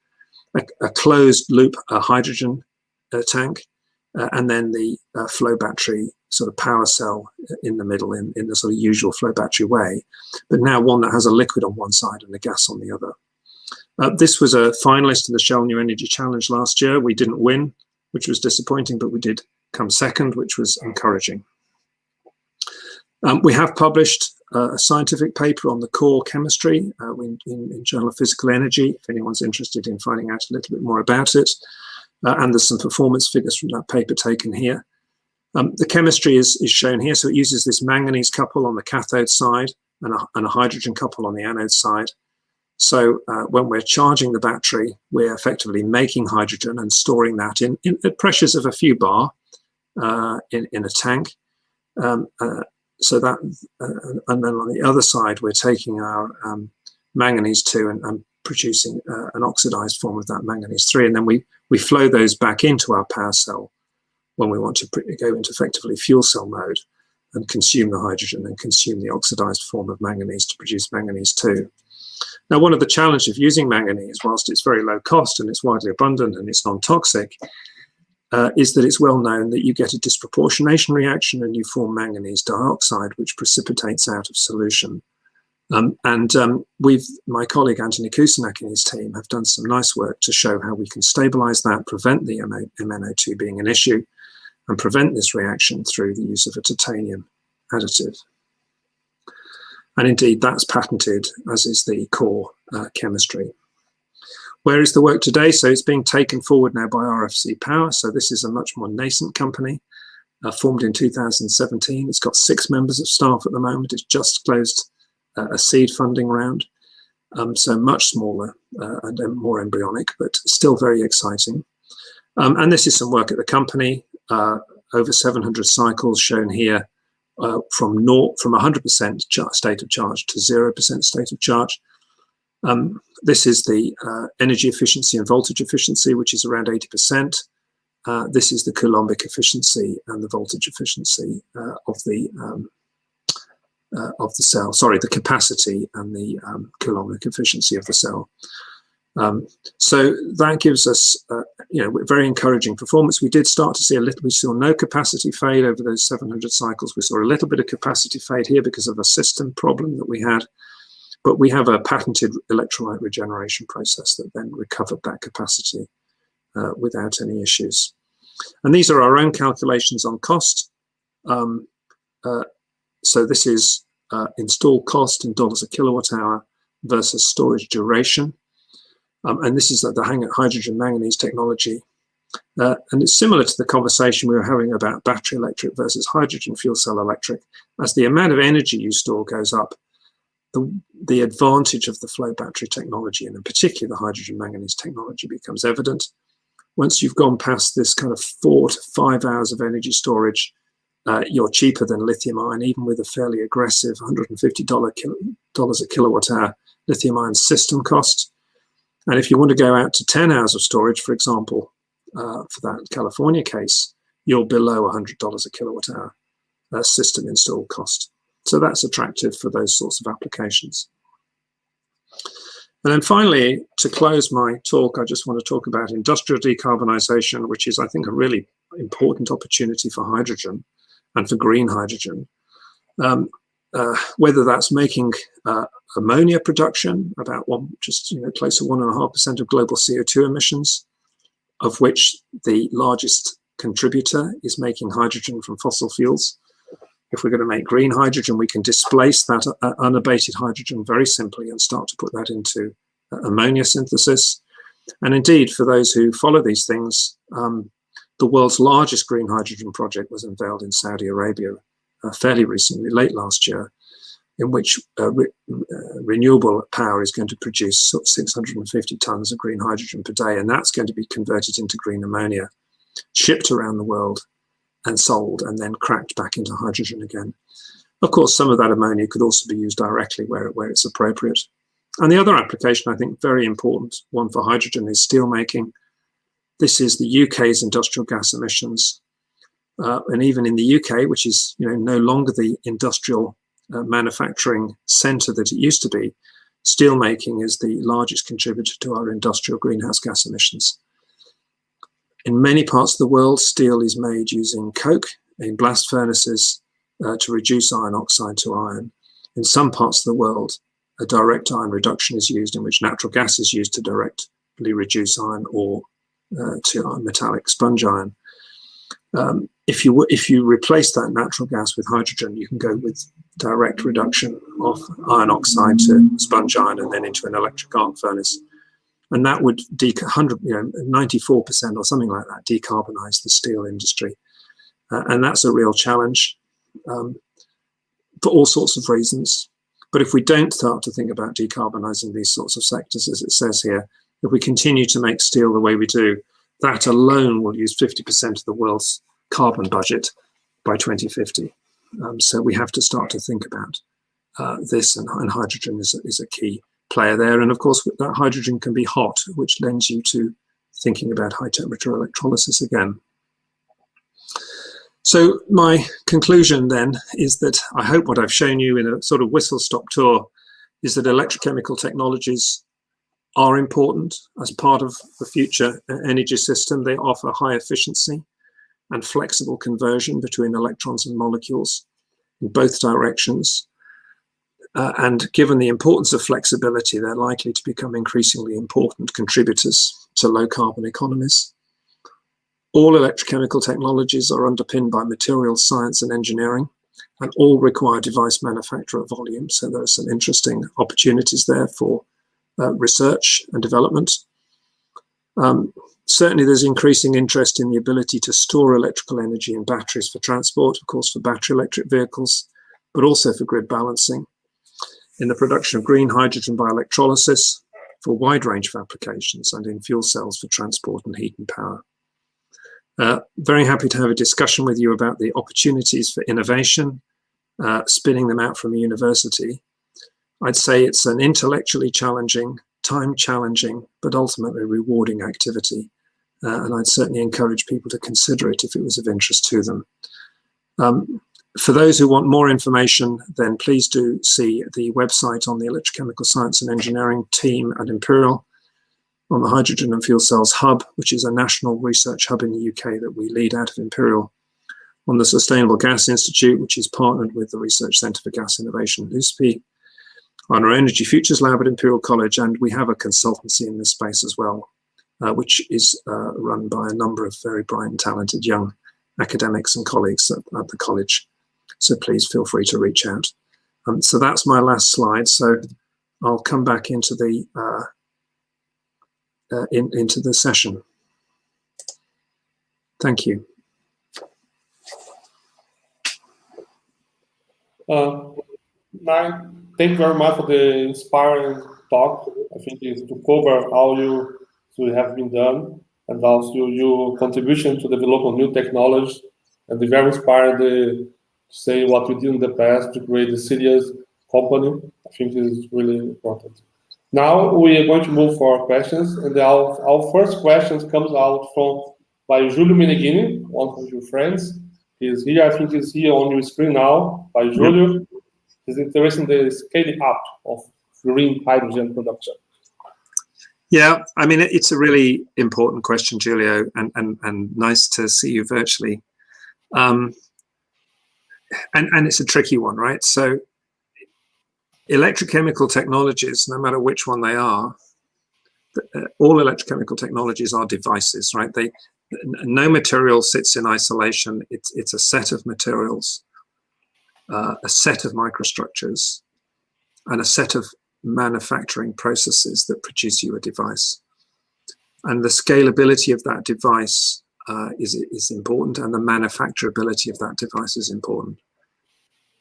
A closed loop hydrogen tank, and then the flow battery sort of power cell in the middle in the sort of usual flow battery way, but now one that has a liquid on one side and a gas on the other. This was a finalist in the Shell New Energy Challenge last year. We didn't win, which was disappointing, but we did come second, which was encouraging. We have published a scientific paper on the core chemistry in Journal of Physical Energy, if anyone's interested in finding out a little bit more about it. And there's some performance figures from that paper taken here. The chemistry is shown here. So it uses this manganese couple on the cathode side and a hydrogen couple on the anode side. So when we're charging the battery, we're effectively making hydrogen and storing that in at pressures of a few bar in a tank. So that, and then on the other side, we're taking our manganese 2 and producing an oxidized form of that manganese 3, and then we flow those back into our power cell when we want to go into effectively fuel cell mode and consume the hydrogen and consume the oxidized form of manganese to produce manganese 2. Now, one of the challenges of using manganese, whilst it's very low cost and it's widely abundant and it's non-toxic, is that it's well known that you get a disproportionation reaction and you form manganese dioxide, which precipitates out of solution. My colleague Anthony Kusinak and his team have done some nice work to show how we can stabilize that, prevent the MnO2 being an issue, and prevent this reaction through the use of a titanium additive. And indeed, that's patented, as is the core chemistry. Where is the work today? So it's being taken forward now by RFC Power. So this is a much more nascent company. formed in 2017. It's got 6 members of staff at the moment. It's just closed a seed funding round, so much smaller and more embryonic, but still very exciting. And this is some work at the company, over 700 cycles shown here, from 100% state of charge to 0% state of charge. This is the energy efficiency and voltage efficiency, which is around 80%. This is the coulombic efficiency and the voltage efficiency of the cell. Sorry, the capacity and the coulombic efficiency of the cell. So that gives us, very encouraging performance. We did start to see we saw no capacity fade over those 700 cycles. We saw a little bit of capacity fade here because of a system problem that we had, but we have a patented electrolyte regeneration process that then recovered that capacity without any issues. And these are our own calculations on cost. So this is installed cost in dollars a kilowatt hour versus storage duration. And this is the hydrogen manganese technology. And it's similar to the conversation we were having about battery electric versus hydrogen fuel cell electric. As the amount of energy you store goes up, the advantage of the flow battery technology, and in particular the hydrogen manganese technology, becomes evident. Once you've gone past this kind of 4 to 5 hours of energy storage, you're cheaper than lithium ion, even with a fairly aggressive $150 a kilowatt hour lithium ion system cost. And if you want to go out to 10 hours of storage, for example, for that California case, you're below $100 a kilowatt hour system installed cost. So that's attractive for those sorts of applications. And then finally, to close my talk, I just want to talk about industrial decarbonisation, which is, I think, a really important opportunity for hydrogen and for green hydrogen. Whether that's making ammonia production, about close to 1.5% of global CO2 emissions, of which the largest contributor is making hydrogen from fossil fuels. If we're going to make green hydrogen, we can displace that unabated hydrogen very simply and start to put that into ammonia synthesis. And indeed, for those who follow these things, the world's largest green hydrogen project was unveiled in Saudi Arabia fairly recently, late last year, in which renewable power is going to produce 650 tons of green hydrogen per day, and that's going to be converted into green ammonia, shipped around the world and sold, and then cracked back into hydrogen again. Of course, some of that ammonia could also be used directly where it's appropriate. And the other application, I think, very important one for hydrogen is steel making. This is the UK's industrial gas emissions. And even in the UK, which is no longer the industrial manufacturing centre that it used to be, steel making is the largest contributor to our industrial greenhouse gas emissions. In many parts of the world, steel is made using coke in blast furnaces to reduce iron oxide to iron. In some parts of the world, a direct iron reduction is used, in which natural gas is used to directly reduce iron ore to metallic sponge iron. If you replace that natural gas with hydrogen, you can go with direct reduction of iron oxide to sponge iron and then into an electric arc furnace. And that would 94% or something like that decarbonize the steel industry. And that's a real challenge for all sorts of reasons. But if we don't start to think about decarbonizing these sorts of sectors, as it says here, if we continue to make steel the way we do, that alone will use 50% of the world's carbon budget by 2050. So we have to start to think about this, and hydrogen is a key player there. And of course, that hydrogen can be hot, which lends you to thinking about high temperature electrolysis again. So my conclusion then is that I hope what I've shown you in a sort of whistle-stop tour is that electrochemical technologies are important as part of the future energy system. They offer high efficiency and flexible conversion between electrons and molecules in both directions. And given the importance of flexibility, they're likely to become increasingly important contributors to low carbon economies. All electrochemical technologies are underpinned by materials science and engineering, and all require device manufacturer volume. So there are some interesting opportunities there for research and development. Certainly there's increasing interest in the ability to store electrical energy in batteries for transport, of course, for battery electric vehicles, but also for grid balancing, in the production of green hydrogen by electrolysis for a wide range of applications, and in fuel cells for transport and heat and power. Very happy to have a discussion with you about the opportunities for innovation, spinning them out from a university. I'd say it's an intellectually challenging, time challenging, but ultimately rewarding activity. And I'd certainly encourage people to consider it if it was of interest to them. For those who want more information, then please do see the website on the Electrochemical Science and Engineering team at Imperial, on the Hydrogen and Fuel Cells Hub, which is a national research hub in the UK that we lead out of Imperial, on the Sustainable Gas Institute, which is partnered with the Research Centre for Gas Innovation at USP, on our Energy Futures Lab at Imperial College, and we have a consultancy in this space as well, which is run by a number of very bright and talented young academics and colleagues at the college. So please feel free to reach out. So that's my last slide. So I'll come back into the session. Thank you. Thank you very much for the inspiring talk. I think it's to cover how you have been done, and also your contribution to develop new technology, and the very inspired to say what we did in the past to create a serious company. I think is really important. Now we are going to move for our questions, and our first questions comes out by Julio Meneghini, one of your friends. He's here. I think he's here on your screen now. By Julio, he's interested in the scaling up of green hydrogen production. Yeah, I mean, it's a really important question, Julio, and nice to see you virtually. And it's a tricky one, right? So electrochemical technologies, no matter which one they are, all electrochemical technologies are devices, right? No material sits in isolation. It's a set of materials, a set of microstructures, and a set of manufacturing processes that produce you a device. And the scalability of that device is important, and the manufacturability of that device is important.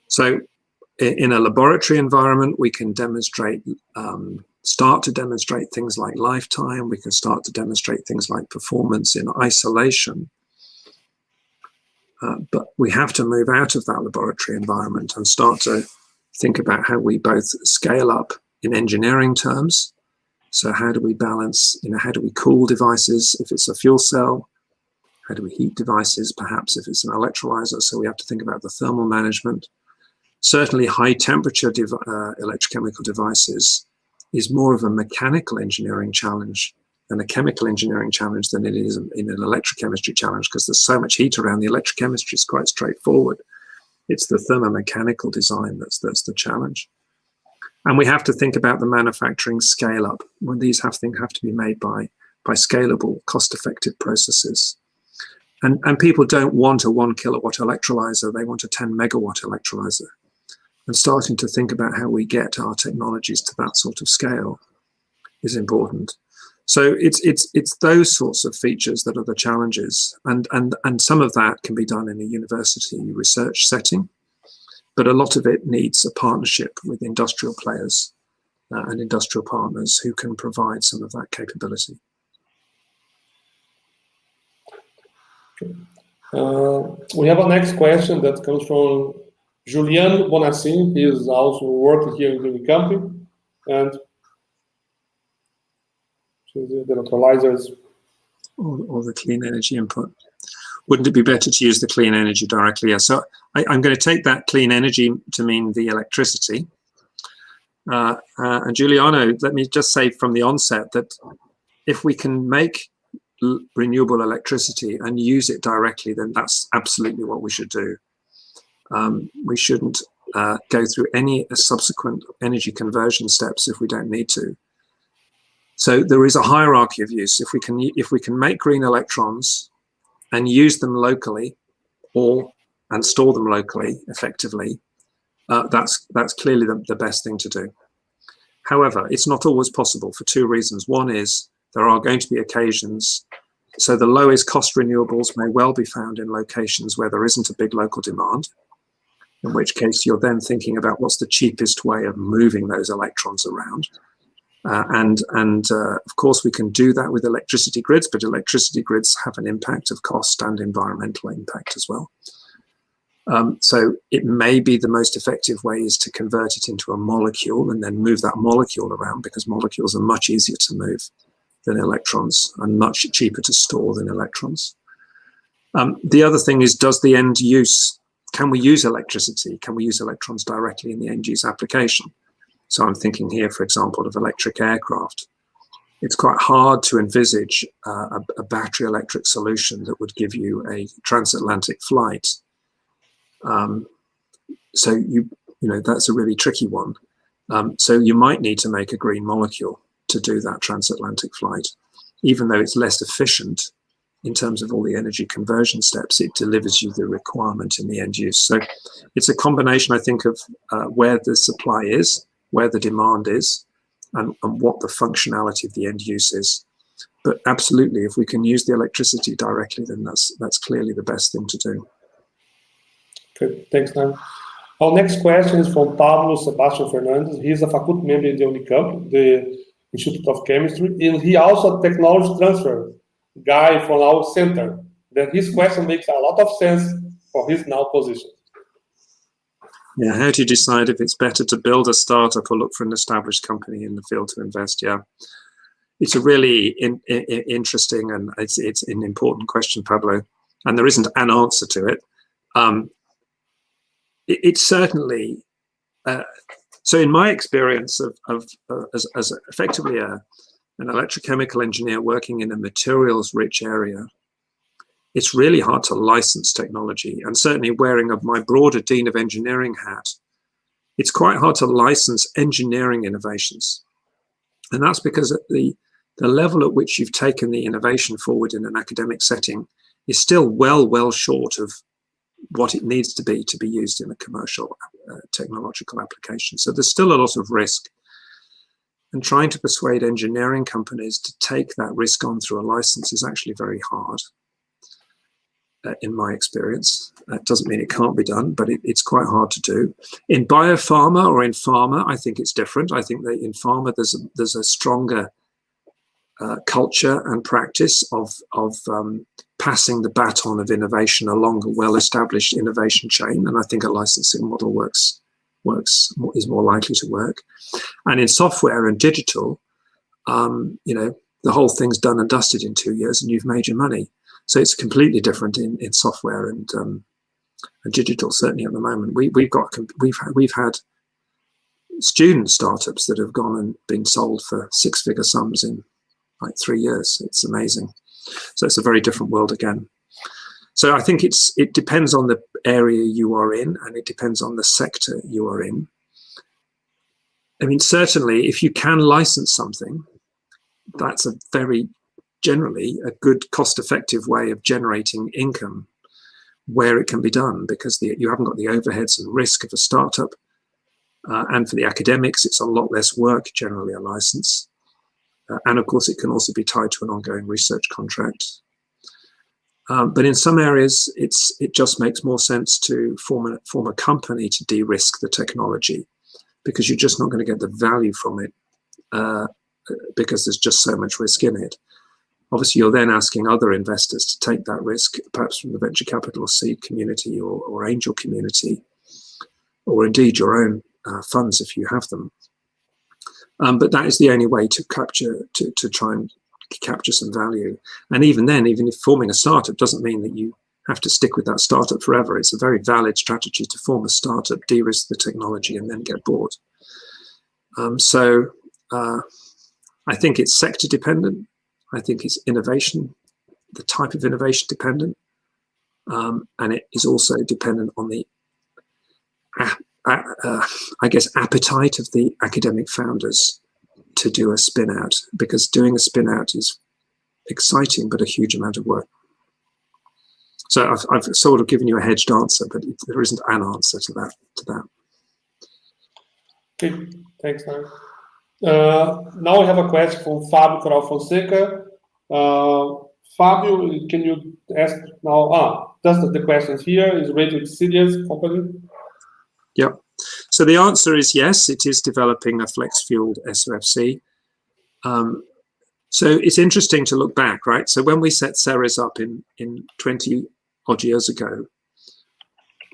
So in a laboratory environment, we can demonstrate, start to demonstrate things like lifetime. We can start to demonstrate things like performance in isolation. But we have to move out of that laboratory environment and start to think about how we both scale up in engineering terms. So how do we balance, how do we cool devices if it's a fuel cell? How do we heat devices, perhaps if it's an electrolyzer? So we have to think about the thermal management. Certainly high temperature electrochemical devices is more of a mechanical engineering challenge than a chemical engineering challenge than it is in an electrochemistry challenge, because there's so much heat around. The electrochemistry is quite straightforward. It's the thermomechanical design that's the challenge. And we have to think about the manufacturing scale up, when these have to be made by scalable, cost-effective processes. And people don't want a 1 kilowatt electrolyzer, they want a 10 megawatt electrolyzer. And starting to think about how we get our technologies to that sort of scale is important. So it's those sorts of features that are the challenges, and some of that can be done in a university research setting, but a lot of it needs a partnership with industrial players and industrial partners who can provide some of that capability. We have a next question that comes from Julian Bonassin. He is also working here in the company, and the electrolyzers. Or the clean energy input. Wouldn't it be better to use the clean energy directly? Yeah, so I'm going to take that clean energy to mean the electricity. And Giuliano, let me just say from the onset that if we can make renewable electricity and use it directly, then that's absolutely what we should do. We shouldn't go through any subsequent energy conversion steps if we don't need to. So there is a hierarchy of use. If we can make green electrons and use them locally, and store them locally effectively, that's clearly the best thing to do. However, it's not always possible for two reasons. One is there are going to be occasions So the lowest cost renewables may well be found in locations where there isn't a big local demand, in which case you're then thinking about what's the cheapest way of moving those electrons around. Of course, we can do that with electricity grids, but electricity grids have an impact of cost and environmental impact as well. So it may be the most effective way is to convert it into a molecule and then move that molecule around, because molecules are much easier to move than electrons and much cheaper to store than electrons. The other thing is, does the end use, can we use electricity? Can we use electrons directly in the end use application? So I'm thinking here, for example, of electric aircraft. It's quite hard to envisage a battery electric solution that would give you a transatlantic flight. So you know, that's a really tricky one. So you might need to make a green molecule to do that transatlantic flight. Even though it's less efficient in terms of all the energy conversion steps, it delivers you the requirement in the end use. So it's a combination, I think, of where the supply is, where the demand is, and what the functionality of the end use is. But absolutely, if we can use the electricity directly, then that's clearly the best thing to do. Okay, thanks, Nigel. Our next question is from Pablo Sebastian Fernandez. He's a faculty member in the Unicamp, the Institute of Chemistry, and he also a technology transfer guy from our center. Then his question makes a lot of sense for his now position. Yeah, how do you decide if it's better to build a startup or look for an established company in the field to invest? Yeah, it's a really interesting and it's an important question, Pablo, and there isn't an answer to it. It's certainly, so in my experience as effectively an electrochemical engineer working in a materials-rich area, it's really hard to license technology. And certainly wearing my broader Dean of Engineering hat, it's quite hard to license engineering innovations. And that's because at the level at which you've taken the innovation forward in an academic setting is still well short of what it needs to be used in a commercial technological application. So there's still a lot of risk. And trying to persuade engineering companies to take that risk on through a license is actually very hard, in my experience. That doesn't mean it can't be done, but it's quite hard to do. In biopharma or in pharma, I think it's different. I think that in pharma, there's a stronger culture and practice of passing the baton of innovation along a well-established innovation chain, and I think a licensing model is more likely to work. And in software and digital, you know, the whole thing's done and dusted in 2 years, and you've made your money. So it's completely different in software and digital. Certainly at the moment, we've had student startups that have gone and been sold for six-figure sums in like 3 years. It's amazing. So it's a very different world again. So I think it depends on the area you are in, and it depends on the sector you are in. I mean, certainly, if you can license something, that's a very generally a good cost-effective way of generating income where it can be done, because you haven't got the overheads and risk of a startup. And for the academics, it's a lot less work, generally, a license. And of course, it can also be tied to an ongoing research contract. But in some areas, it just makes more sense to form a company to de-risk the technology, because you're just not going to get the value from it because there's just so much risk in it. Obviously, you're then asking other investors to take that risk, perhaps from the venture capital or seed community or angel community, or indeed your own funds if you have them. But that is the only way to try and capture some value. And even then, even if forming a startup doesn't mean that you have to stick with that startup forever. It's a very valid strategy to form a startup, de-risk the technology, and then get bought. I think it's sector dependent. I think it's innovation, the type of innovation dependent. And it is also dependent on the, I guess, appetite of the academic founders to do a spin out, because doing a spin out is exciting, but a huge amount of work. So I've sort of given you a hedged answer, but there isn't an answer to that. Okay, thanks, Nigel. Now we have a question from Fábio Coral Fonseca. Fabio, can you ask now? Just the questions here is related to Ceres company. Yep. So the answer is yes, it is developing a flex-fueled SOFC. So it's interesting to look back, right? So when we set Ceres up in 20 odd years ago,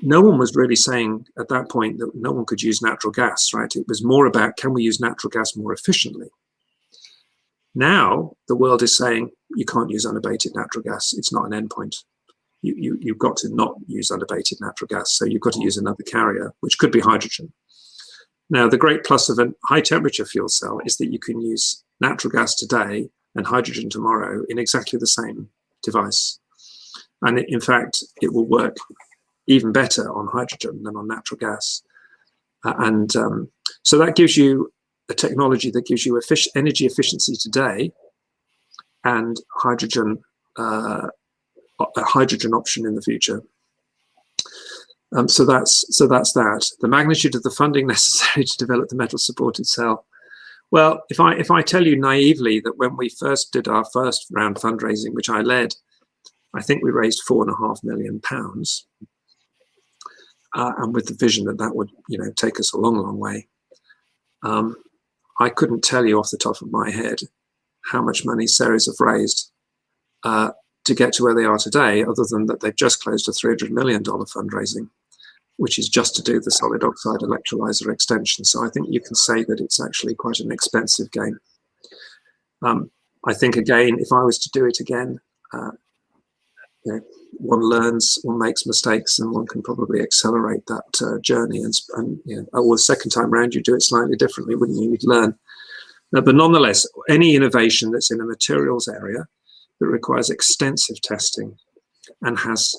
no one was really saying at that point that no one could use natural gas, right? It was more about, can we use natural gas more efficiently? Now the world is saying you can't use unabated natural gas. It's not an endpoint. You've got to not use unabated natural gas. So you've got to use another carrier, which could be hydrogen. Now, the great plus of a high temperature fuel cell is that you can use natural gas today and hydrogen tomorrow in exactly the same device. And in fact, it will work even better on hydrogen than on natural gas. So that gives you a technology that gives you energy efficiency today and hydrogen, a hydrogen option in the future. So that's that. The magnitude of the funding necessary to develop the metal supported cell. Well, if I tell you naively that when we first did our first round fundraising, which I led, I think we raised £4.5 million, and with the vision that that would, take us a long, long way. I couldn't tell you off the top of my head how much money Ceres have raised to get to where they are today, other than that they've just closed a $300 million fundraising, which is just to do the solid oxide electrolyser extension. So I think you can say that it's actually quite an expensive game. I think, again, if I was to do it again, one learns, one makes mistakes, and one can probably accelerate that journey. And the second time round, you do it slightly differently, wouldn't you? You'd learn. But nonetheless, any innovation that's in a materials area that requires extensive testing and has,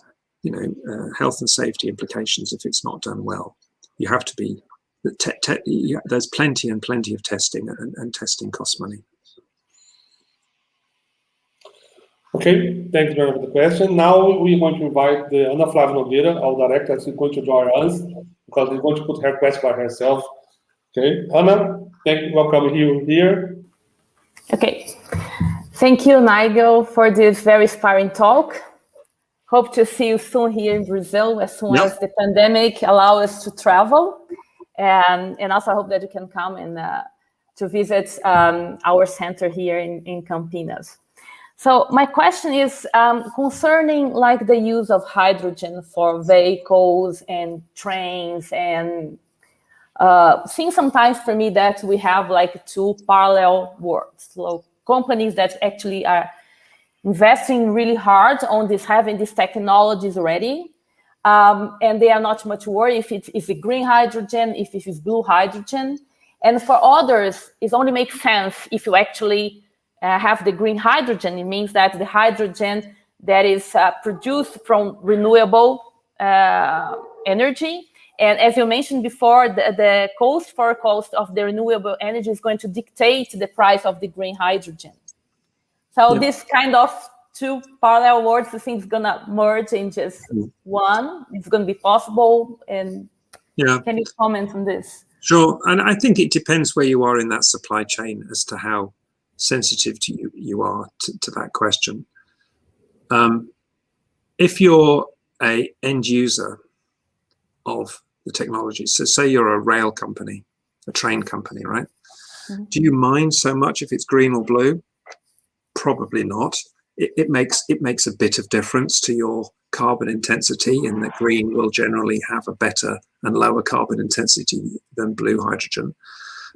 health and safety implications if it's not done well, you have to be. There's plenty of testing, and testing costs money. Okay, thanks very much for the question. Now we want to invite the Ana Flávia Nogueira, our director, is going to join us because she's going to put her question by herself. Okay, Ana, welcome you here. Okay, thank you, Nigel, for this very inspiring talk. Hope to see you soon here in Brazil as soon as the pandemic allows us to travel, and also I hope that you can come and to visit our center here in Campinas. So my question is concerning like the use of hydrogen for vehicles and trains, and seems sometimes for me that we have like two parallel worlds. So companies that actually are investing really hard on this, having these technologies already, and they are not much worried if it's a green hydrogen, if it is blue hydrogen. And for others, it only makes sense if you actually have the green hydrogen. It means that the hydrogen that is produced from renewable energy. And as you mentioned before, the cost of the renewable energy is going to dictate the price of the green hydrogen. So this kind of two parallel worlds, I think, is going to merge in just one. It's going to be possible. And can you comment on this? Sure. And I think it depends where you are in that supply chain as to how sensitive you are to that question. If you're a end user of the technology, so say you're a rail company, a train company, right? Mm-hmm. Do you mind so much if it's green or blue? Probably not. It makes a bit of difference to your carbon intensity, in that green will generally have a better and lower carbon intensity than blue hydrogen.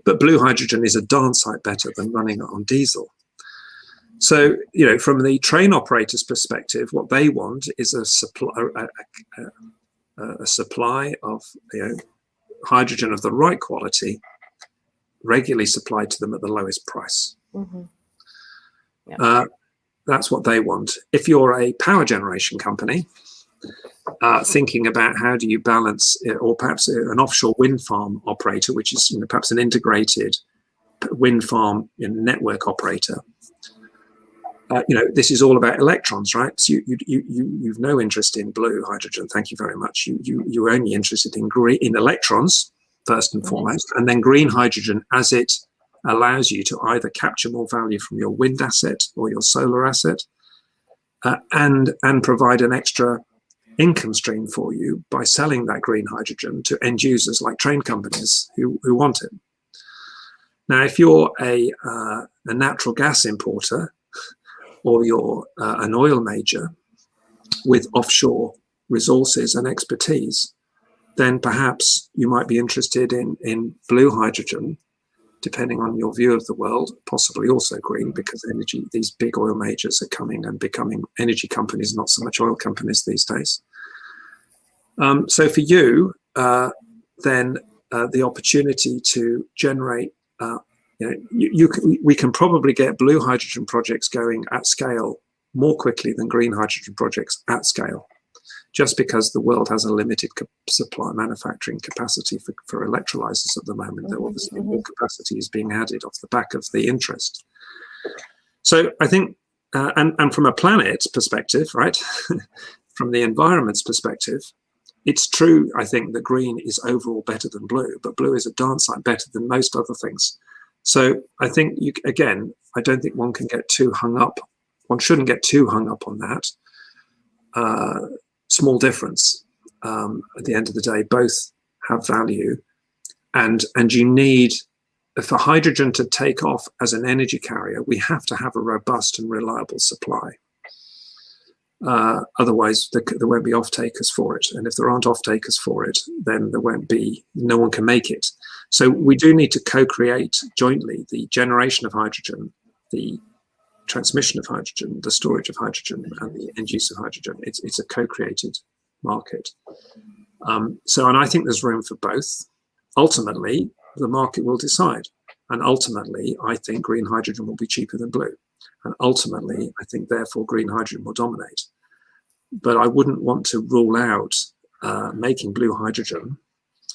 But blue hydrogen is a darn sight better than running it on diesel. So, from the train operator's perspective, what they want is a supply of hydrogen of the right quality, regularly supplied to them at the lowest price. Mm-hmm. That's what they want. If you're a power generation company, thinking about how do you balance, or perhaps an offshore wind farm operator, which is perhaps an integrated wind farm network operator, this is all about electrons, right? So you've no interest in blue hydrogen. Thank you very much. You're only interested in electrons first and foremost, and then green hydrogen as it allows you to either capture more value from your wind asset or your solar asset, and provide an extra income stream for you by selling that green hydrogen to end users like train companies who want it. Now, if you're a natural gas importer, or you're an oil major with offshore resources and expertise, then perhaps you might be interested in blue hydrogen, depending on your view of the world, possibly also green, because these big oil majors are coming and becoming energy companies, not so much oil companies these days. So for you, then the opportunity to generate, we can probably get blue hydrogen projects going at scale more quickly than green hydrogen projects at scale, just because the world has a limited supply manufacturing capacity for electrolysers at the moment. Though obviously more capacity is being added off the back of the interest. So I think, and from a planet's perspective, right, from the environment's perspective, it's true, I think, that green is overall better than blue, but blue is a darn sight better than most other things. So I think, again, I don't think one can get too hung up. One shouldn't get too hung up on that. Small difference. At the end of the day, both have value, and you need, for hydrogen to take off as an energy carrier, we have to have a robust and reliable supply. Otherwise, there won't be off-takers for it, and if there aren't off-takers for it, then there won't be. No one can make it. So we do need to co-create jointly the generation of hydrogen, the transmission of hydrogen, the storage of hydrogen, and the end use of hydrogen. It's a co-created market. And I think there's room for both. Ultimately, the market will decide. And ultimately, I think green hydrogen will be cheaper than blue. And ultimately, I think, therefore, green hydrogen will dominate. But I wouldn't want to rule out making blue hydrogen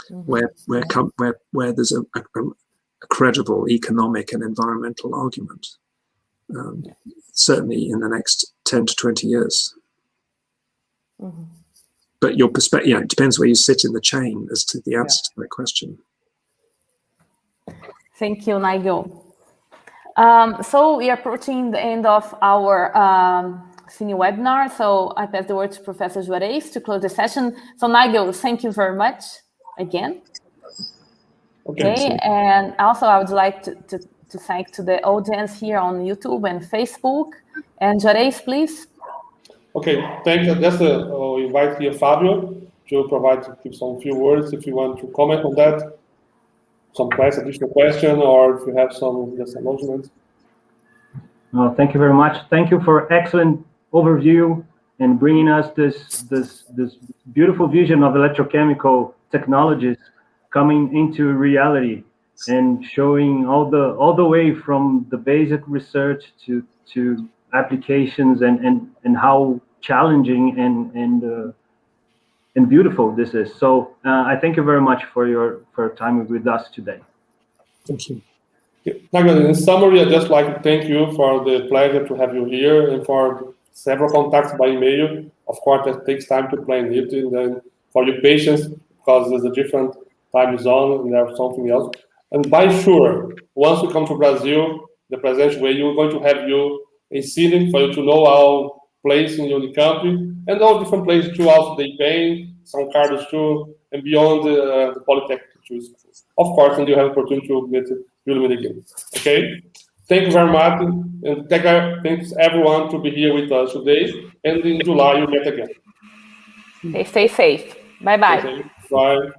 where there's a credible economic and environmental argument. Certainly in the next 10 to 20 years. But your perspective, it depends where you sit in the chain as to the answer to that question. Thank you, Nigel. So we are approaching the end of our CINE webinar. So I pass the word to Professor Juarez to close the session. So Nigel, thank you very much again. Okay. And also I would like to thank to the audience here on YouTube and Facebook. And Juarez, please. Okay, thank you. Just invite here Fabio to provide some few words if you want to comment on that. Some additional question, or if you have some just acknowledgement. Well, thank you very much. Thank you for excellent overview and bringing us this beautiful vision of electrochemical technologies coming into reality and showing all the way from the basic research to applications and how challenging and beautiful this is. So I thank you very much for your time with us today. Thank you. In summary, I'd just like to thank you for the pleasure to have you here and for several contacts by email. Of course, that takes time to plan it, and then for your patience, because there's a different time zone and there's something else. And by sure, once we come to Brazil, the presidential way, we're going to have you in CINE for you to know our place in the country and all different places too, also the IPEM, São Carlos too, and beyond the Polytechnic too. Of course, and you have opportunity to meet again. Okay? Thank you very much, and thanks everyone to be here with us today. And in July, we'll meet again. Okay, stay safe. Bye-bye. Bye.